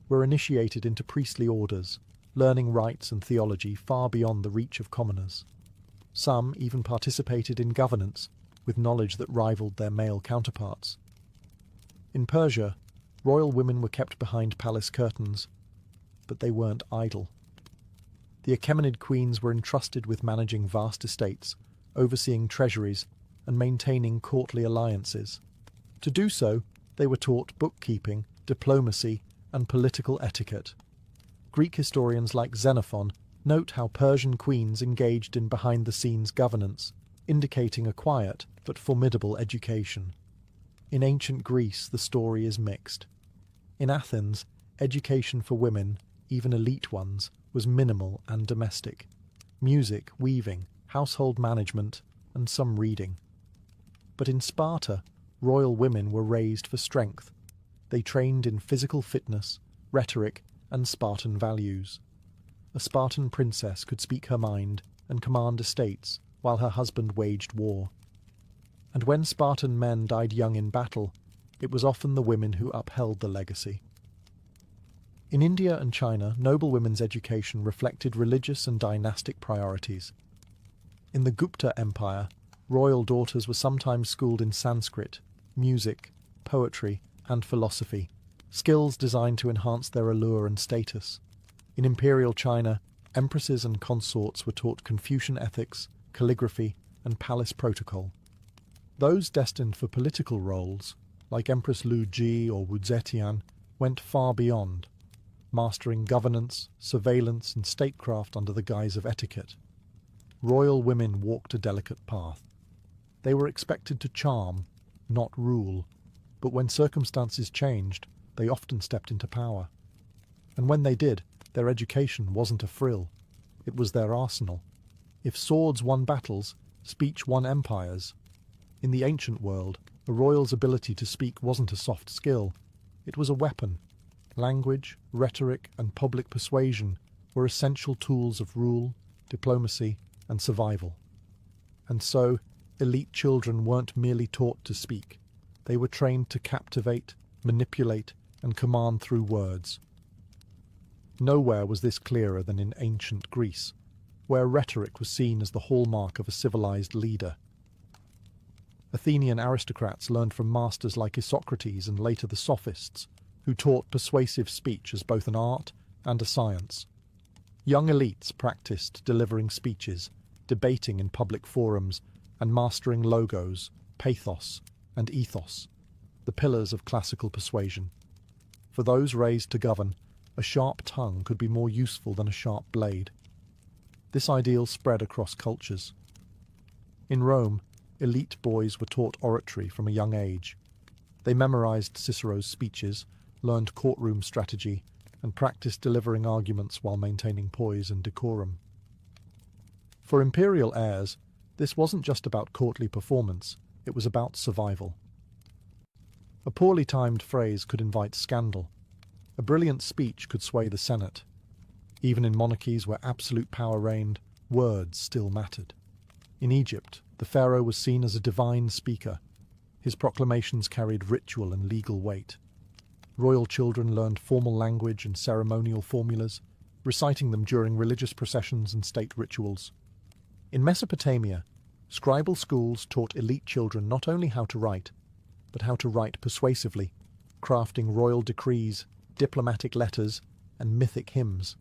were initiated into priestly orders, learning rites and theology far beyond the reach of commoners. Some even participated in governance with knowledge that rivaled their male counterparts. In Persia, royal women were kept behind palace curtains, but they weren't idle. The Achaemenid queens were entrusted with managing vast estates, overseeing treasuries, and maintaining courtly alliances. To do so, they were taught bookkeeping, diplomacy, and political etiquette. Greek historians like Xenophon note how Persian queens engaged in behind-the-scenes governance, indicating a quiet but formidable education. In ancient Greece, the story is mixed. In Athens, education for women, even elite ones, was minimal and domestic. Music, weaving, household management, and some reading. But in Sparta, royal women were raised for strength. They trained in physical fitness, rhetoric, and Spartan values. A Spartan princess could speak her mind and command estates while her husband waged war. And when Spartan men died young in battle, it was often the women who upheld the legacy. In India and China, noble women's education reflected religious and dynastic priorities. In the Gupta Empire, royal daughters were sometimes schooled in Sanskrit, music, poetry, and philosophy, skills designed to enhance their allure and status. In imperial China, empresses and consorts were taught Confucian ethics, calligraphy, and palace protocol. Those destined for political roles, like Empress Lu Ji or Wu Zetian, went far beyond, mastering governance, surveillance, and statecraft under the guise of etiquette. Royal women walked a delicate path. They were expected to charm, not rule, but when circumstances changed, they often stepped into power. And when they did, their education wasn't a frill. It was their arsenal. If swords won battles, speech won empires. In the ancient world, a royal's ability to speak wasn't a soft skill. It was a weapon. Language, rhetoric, and public persuasion were essential tools of rule, diplomacy, and survival. And so, elite children weren't merely taught to speak. They were trained to captivate, manipulate, and command through words. Nowhere was this clearer than in ancient Greece, where rhetoric was seen as the hallmark of a civilized leader. Athenian aristocrats learned from masters like Isocrates and later the Sophists, who taught persuasive speech as both an art and a science. Young elites practiced delivering speeches, debating in public forums, and mastering logos, pathos, and ethos, the pillars of classical persuasion. For those raised to govern, a sharp tongue could be more useful than a sharp blade. This ideal spread across cultures. In Rome, elite boys were taught oratory from a young age. They memorized Cicero's speeches, learned courtroom strategy, and practiced delivering arguments while maintaining poise and decorum. For imperial heirs, this wasn't just about courtly performance, it was about survival. A poorly timed phrase could invite scandal. A brilliant speech could sway the Senate. Even in monarchies where absolute power reigned, words still mattered. In Egypt, the pharaoh was seen as a divine speaker. His proclamations carried ritual and legal weight. Royal children learned formal language and ceremonial formulas, reciting them during religious processions and state rituals. In Mesopotamia, scribal schools taught elite children not only how to write, but how to write persuasively, crafting royal decrees, diplomatic letters, and mythic hymns.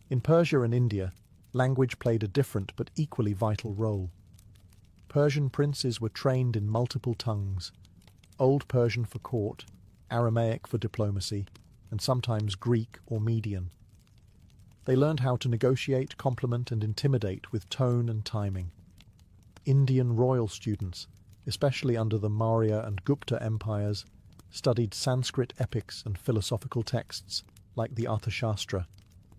In Persia and India, language played a different but equally vital role. Persian princes were trained in multiple tongues, Old Persian for court, Aramaic for diplomacy, and sometimes Greek or Median. They learned how to negotiate, compliment, and intimidate with tone and timing. Indian royal students, especially under the Maurya and Gupta empires, studied Sanskrit epics and philosophical texts like the Arthashastra,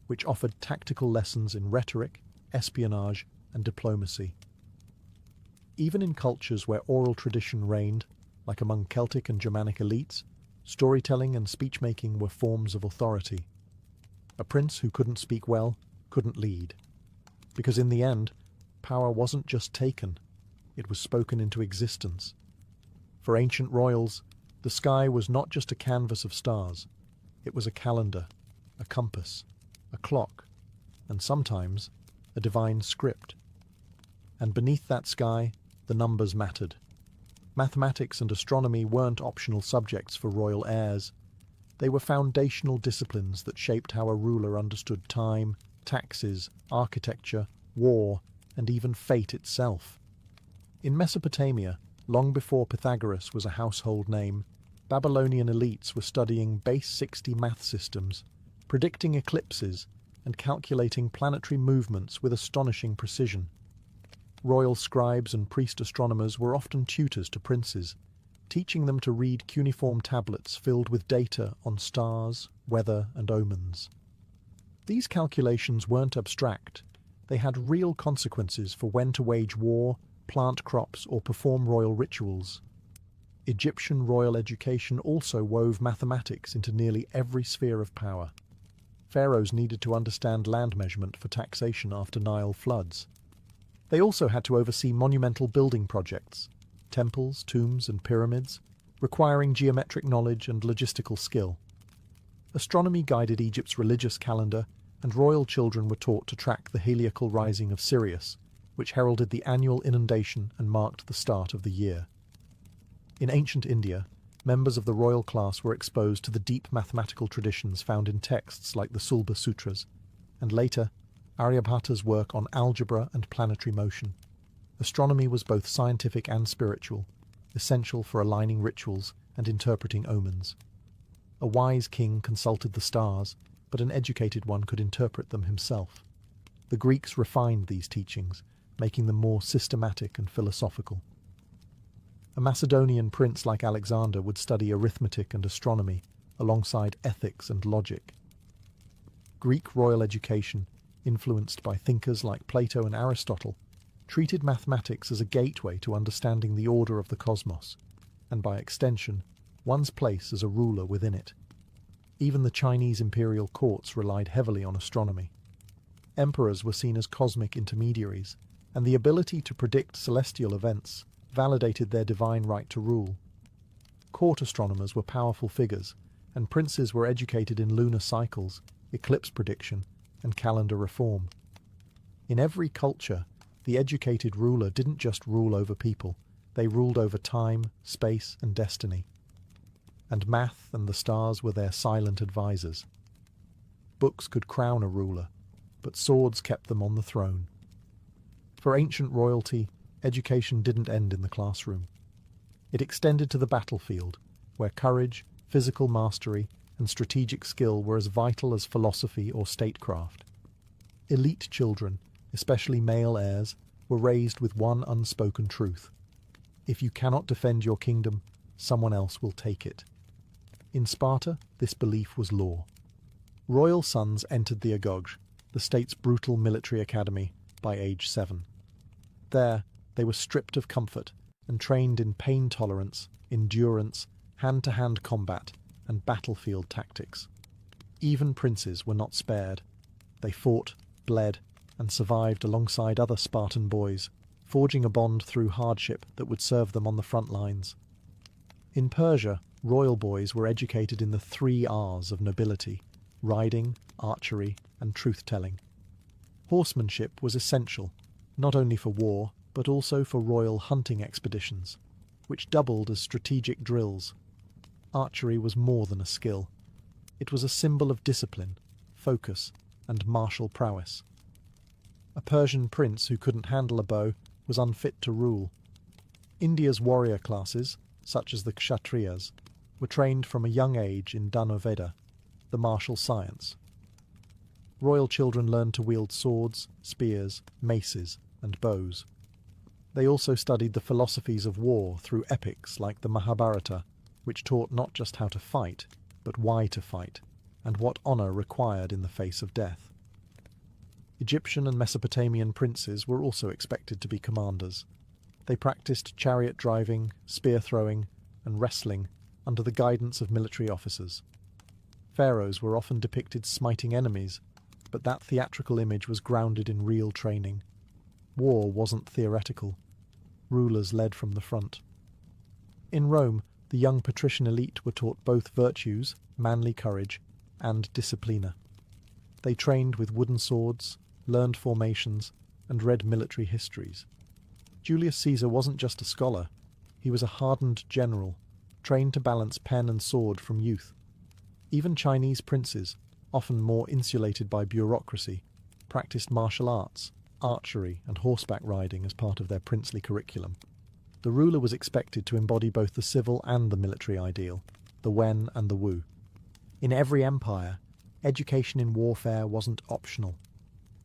which offered tactical lessons in rhetoric, espionage, and diplomacy. Even in cultures where oral tradition reigned, like among Celtic and Germanic elites, storytelling and speech-making were forms of authority. A prince who couldn't speak well couldn't lead, because in the end, power wasn't just taken, it was spoken into existence. For ancient royals, the sky was not just a canvas of stars, it was a calendar, a compass, a clock, and sometimes a divine script. And beneath that sky, the numbers mattered. Mathematics and astronomy weren't optional subjects for royal heirs. They were foundational disciplines that shaped how a ruler understood time, taxes, architecture, war, and even fate itself. In Mesopotamia, long before Pythagoras was a household name, Babylonian elites were studying base 60 math systems, predicting eclipses, and calculating planetary movements with astonishing precision. Royal scribes and priest astronomers were often tutors to princes, teaching them to read cuneiform tablets filled with data on stars, weather, and omens. These calculations weren't abstract. They had real consequences for when to wage war, plant crops, or perform royal rituals. Egyptian royal education also wove mathematics into nearly every sphere of power. Pharaohs needed to understand land measurement for taxation after Nile floods. They also had to oversee monumental building projects, temples, tombs, and pyramids, requiring geometric knowledge and logistical skill. Astronomy guided Egypt's religious calendar, and royal children were taught to track the heliacal rising of Sirius, which heralded the annual inundation and marked the start of the year. In ancient India, members of the royal class were exposed to the deep mathematical traditions found in texts like the Sulba Sutras, and later, Aryabhata's work on algebra and planetary motion. Astronomy was both scientific and spiritual, essential for aligning rituals and interpreting omens. A wise king consulted the stars, but an educated one could interpret them himself. The Greeks refined these teachings, making them more systematic and philosophical. A Macedonian prince like Alexander would study arithmetic and astronomy, alongside ethics and logic. Greek royal education influenced by thinkers like Plato and Aristotle, treated mathematics as a gateway to understanding the order of the cosmos, and by extension, one's place as a ruler within it. Even the Chinese imperial courts relied heavily on astronomy. Emperors were seen as cosmic intermediaries, and the ability to predict celestial events validated their divine right to rule. Court astronomers were powerful figures, and princes were educated in lunar cycles, eclipse prediction, and calendar reform. In every culture, the educated ruler didn't just rule over people, they ruled over time, space, and destiny. And math and the stars were their silent advisors. Books could crown a ruler, but swords kept them on the throne. For ancient royalty, education didn't end in the classroom. It extended to the battlefield, where courage, physical mastery, and strategic skill were as vital as philosophy or statecraft. Elite children, especially male heirs, were raised with one unspoken truth. If you cannot defend your kingdom, someone else will take it. In Sparta, this belief was law. Royal sons entered the Agog, the state's brutal military academy, by age 7. There, they were stripped of comfort and trained in pain tolerance, endurance, hand-to-hand combat, and battlefield tactics. Even princes were not spared. They fought, bled, and survived alongside other Spartan boys, forging a bond through hardship that would serve them on the front lines. In Persia, royal boys were educated in the 3 R's of nobility: riding, archery, and truth-telling. Horsemanship was essential, not only for war, but also for royal hunting expeditions, which doubled as strategic drills. Archery was more than a skill. It was a symbol of discipline, focus, and martial prowess. A Persian prince who couldn't handle a bow was unfit to rule. India's warrior classes, such as the Kshatriyas, were trained from a young age in Dhanurveda, the martial science. Royal children learned to wield swords, spears, maces, and bows. They also studied the philosophies of war through epics like the Mahabharata, which taught not just how to fight, but why to fight, and what honour required in the face of death. Egyptian and Mesopotamian princes were also expected to be commanders. They practiced chariot driving, spear throwing, and wrestling under the guidance of military officers. Pharaohs were often depicted smiting enemies, but that theatrical image was grounded in real training. War wasn't theoretical. Rulers led from the front. In Rome, the young patrician elite were taught both virtues, manly courage, and disciplina. They trained with wooden swords, learned formations, and read military histories. Julius Caesar wasn't just a scholar. He was a hardened general, trained to balance pen and sword from youth. Even Chinese princes, often more insulated by bureaucracy, practiced martial arts, archery, and horseback riding as part of their princely curriculum. The ruler was expected to embody both the civil and the military ideal, the Wen and the Wu. In every empire, education in warfare wasn't optional.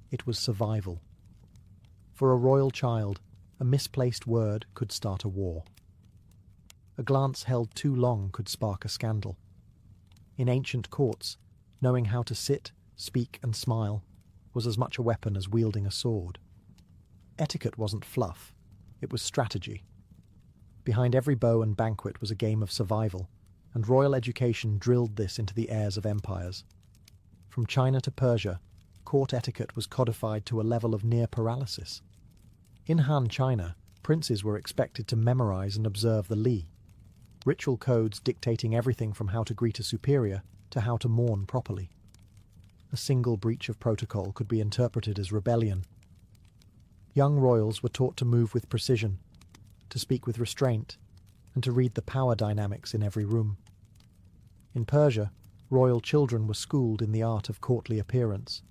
It was survival. For a royal child, a misplaced word could start a war. A glance held too long could spark a scandal. In ancient courts, knowing how to sit, speak, and smile was as much a weapon as wielding a sword. Etiquette wasn't fluff, it was strategy. Behind every bow and banquet was a game of survival, and royal education drilled this into the heirs of empires. From China to Persia, court etiquette was codified to a level of near paralysis. In Han China, princes were expected to memorize and observe the Li, ritual codes dictating everything from how to greet a superior to how to mourn properly. A single breach of protocol could be interpreted as rebellion. Young royals were taught to move with precision, to speak with restraint, and to read the power dynamics in every room. In Persia, royal children were schooled in the art of courtly appearance.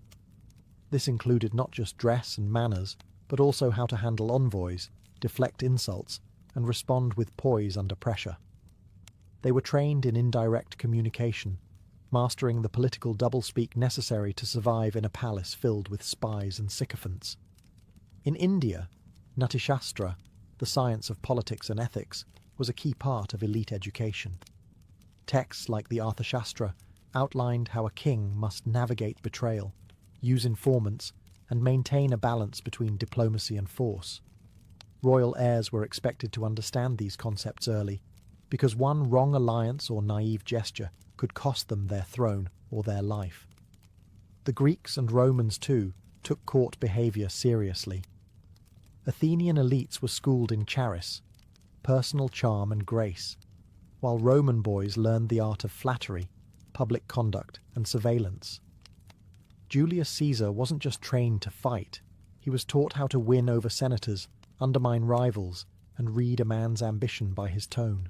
This included not just dress and manners, but also how to handle envoys, deflect insults, and respond with poise under pressure. They were trained in indirect communication, mastering the political doublespeak necessary to survive in a palace filled with spies and sycophants. In India, Natishastra, the science of politics and ethics, was a key part of elite education. Texts like the Arthashastra outlined how a king must navigate betrayal, use informants, and maintain a balance between diplomacy and force. Royal heirs were expected to understand these concepts early, because one wrong alliance or naive gesture could cost them their throne or their life. The Greeks and Romans, too, took court behaviour seriously. Athenian elites were schooled in charis, personal charm and grace, while Roman boys learned the art of flattery, public conduct, and surveillance. Julius Caesar wasn't just trained to fight, he was taught how to win over senators, undermine rivals, and read a man's ambition by his tone.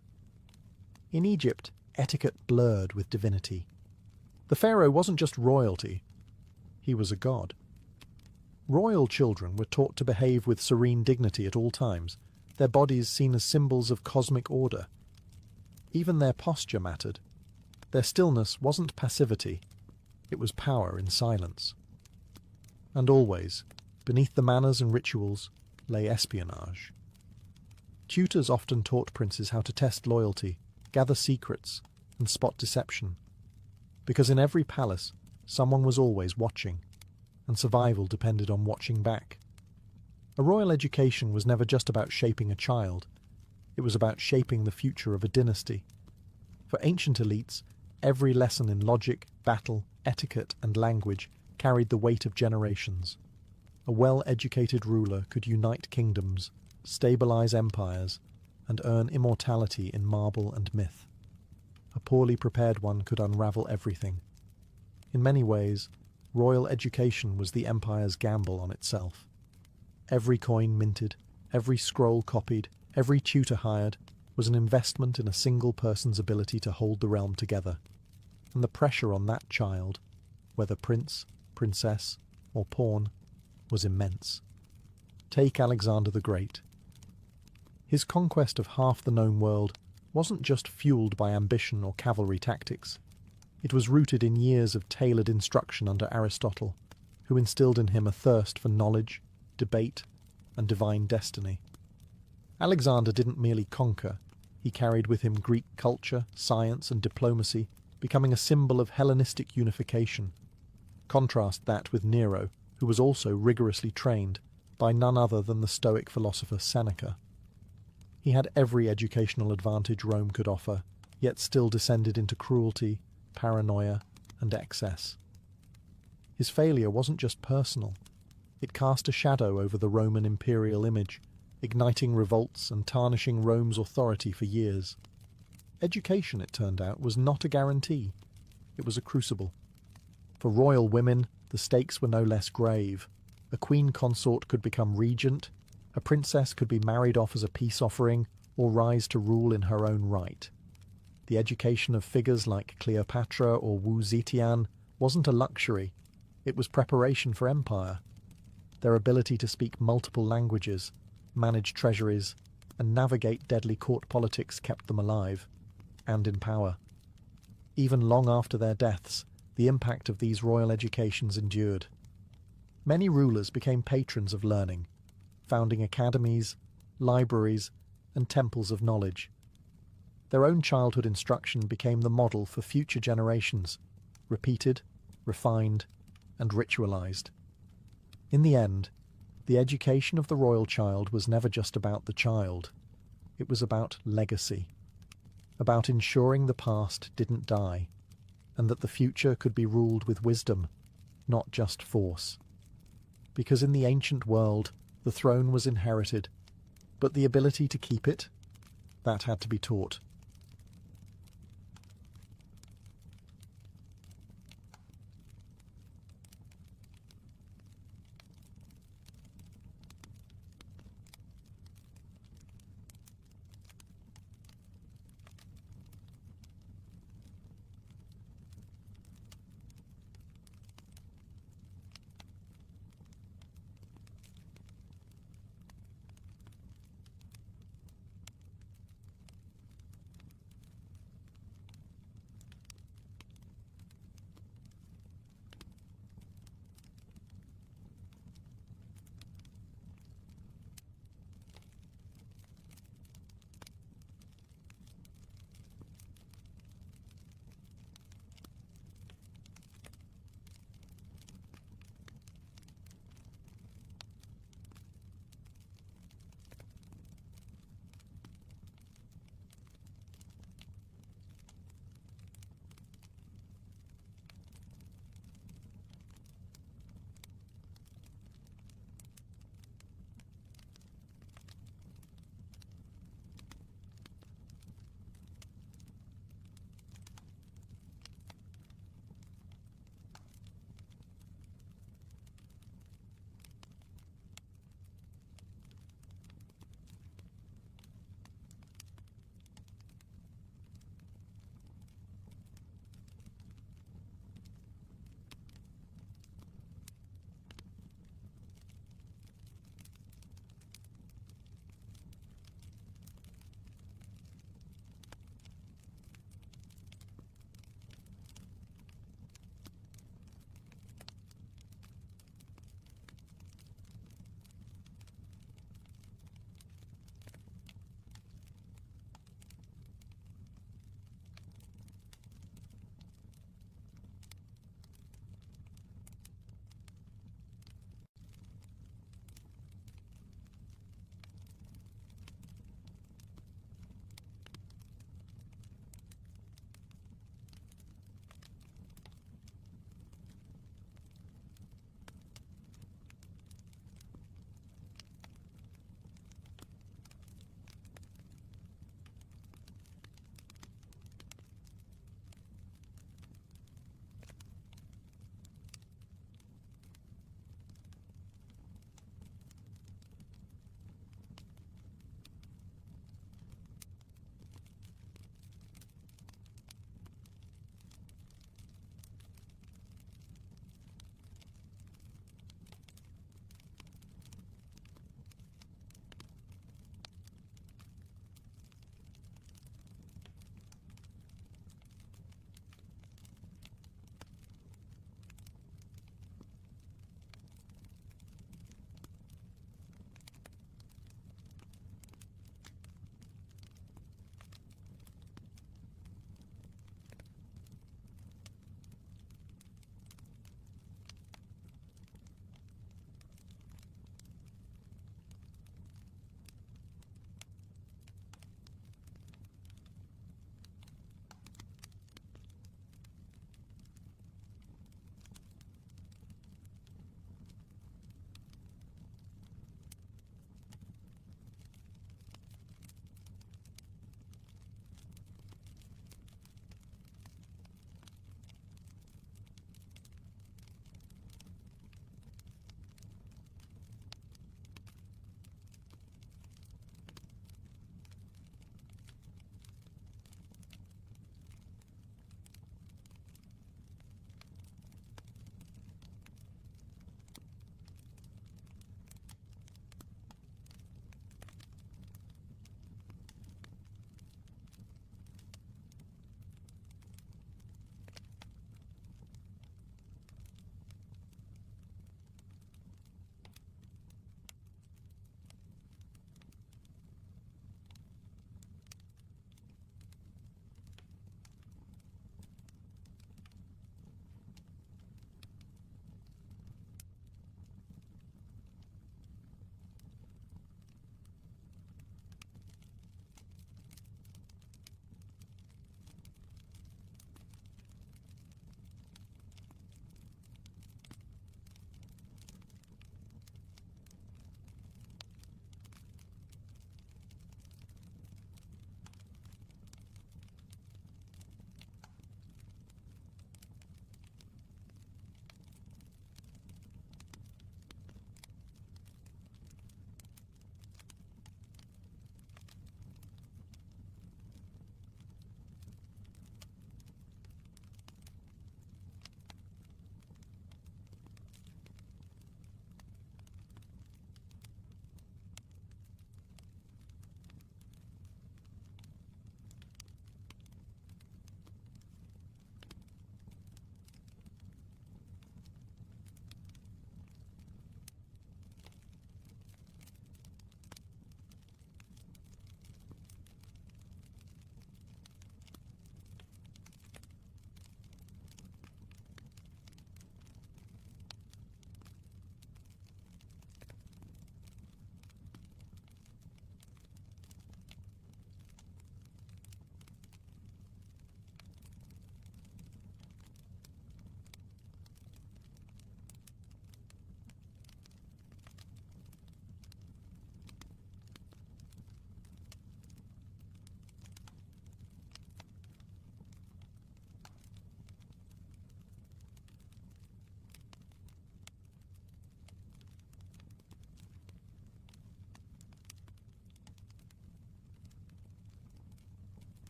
In Egypt, etiquette blurred with divinity. The pharaoh wasn't just royalty, he was a god. Royal children were taught to behave with serene dignity at all times, their bodies seen as symbols of cosmic order. Even their posture mattered. Their stillness wasn't passivity, it was power in silence. And always, beneath the manners and rituals, lay espionage. Tutors often taught princes how to test loyalty, gather secrets, and spot deception. Because in every palace, someone was always watching, and survival depended on watching back. A royal education was never just about shaping a child, it was about shaping the future of a dynasty. For ancient elites, every lesson in logic, battle, etiquette, and language carried the weight of generations. A well-educated ruler could unite kingdoms, stabilize empires, and earn immortality in marble and myth. A poorly prepared one could unravel everything. In many ways, royal education was the empire's gamble on itself. Every coin minted, every scroll copied, every tutor hired, was an investment in a single person's ability to hold the realm together. And the pressure on that child, whether prince, princess, or pawn, was immense. Take Alexander the Great. His conquest of half the known world wasn't just fueled by ambition or cavalry tactics. It was rooted in years of tailored instruction under Aristotle, who instilled in him a thirst for knowledge, debate, and divine destiny. Alexander didn't merely conquer, he carried with him Greek culture, science, and diplomacy, becoming a symbol of Hellenistic unification. Contrast that with Nero, who was also rigorously trained by none other than the Stoic philosopher Seneca. He had every educational advantage Rome could offer, yet still descended into cruelty, paranoia, and excess. His failure wasn't just personal. It cast a shadow over the Roman imperial image, igniting revolts and tarnishing Rome's authority for years. Education, it turned out, was not a guarantee. It was a crucible. For royal women, the stakes were no less grave. A queen consort could become regent, a princess could be married off as a peace offering, or rise to rule in her own right. The education of figures like Cleopatra or Wu Zetian wasn't a luxury, it was preparation for empire. Their ability to speak multiple languages, manage treasuries, and navigate deadly court politics kept them alive, and in power. Even long after their deaths, the impact of these royal educations endured. Many rulers became patrons of learning, founding academies, libraries, and temples of knowledge. Their own childhood instruction became the model for future generations, repeated, refined, and ritualized. In the end, the education of the royal child was never just about the child. It was about legacy, about ensuring the past didn't die, and that the future could be ruled with wisdom, not just force. Because in the ancient world, the throne was inherited, but the ability to keep it, that had to be taught.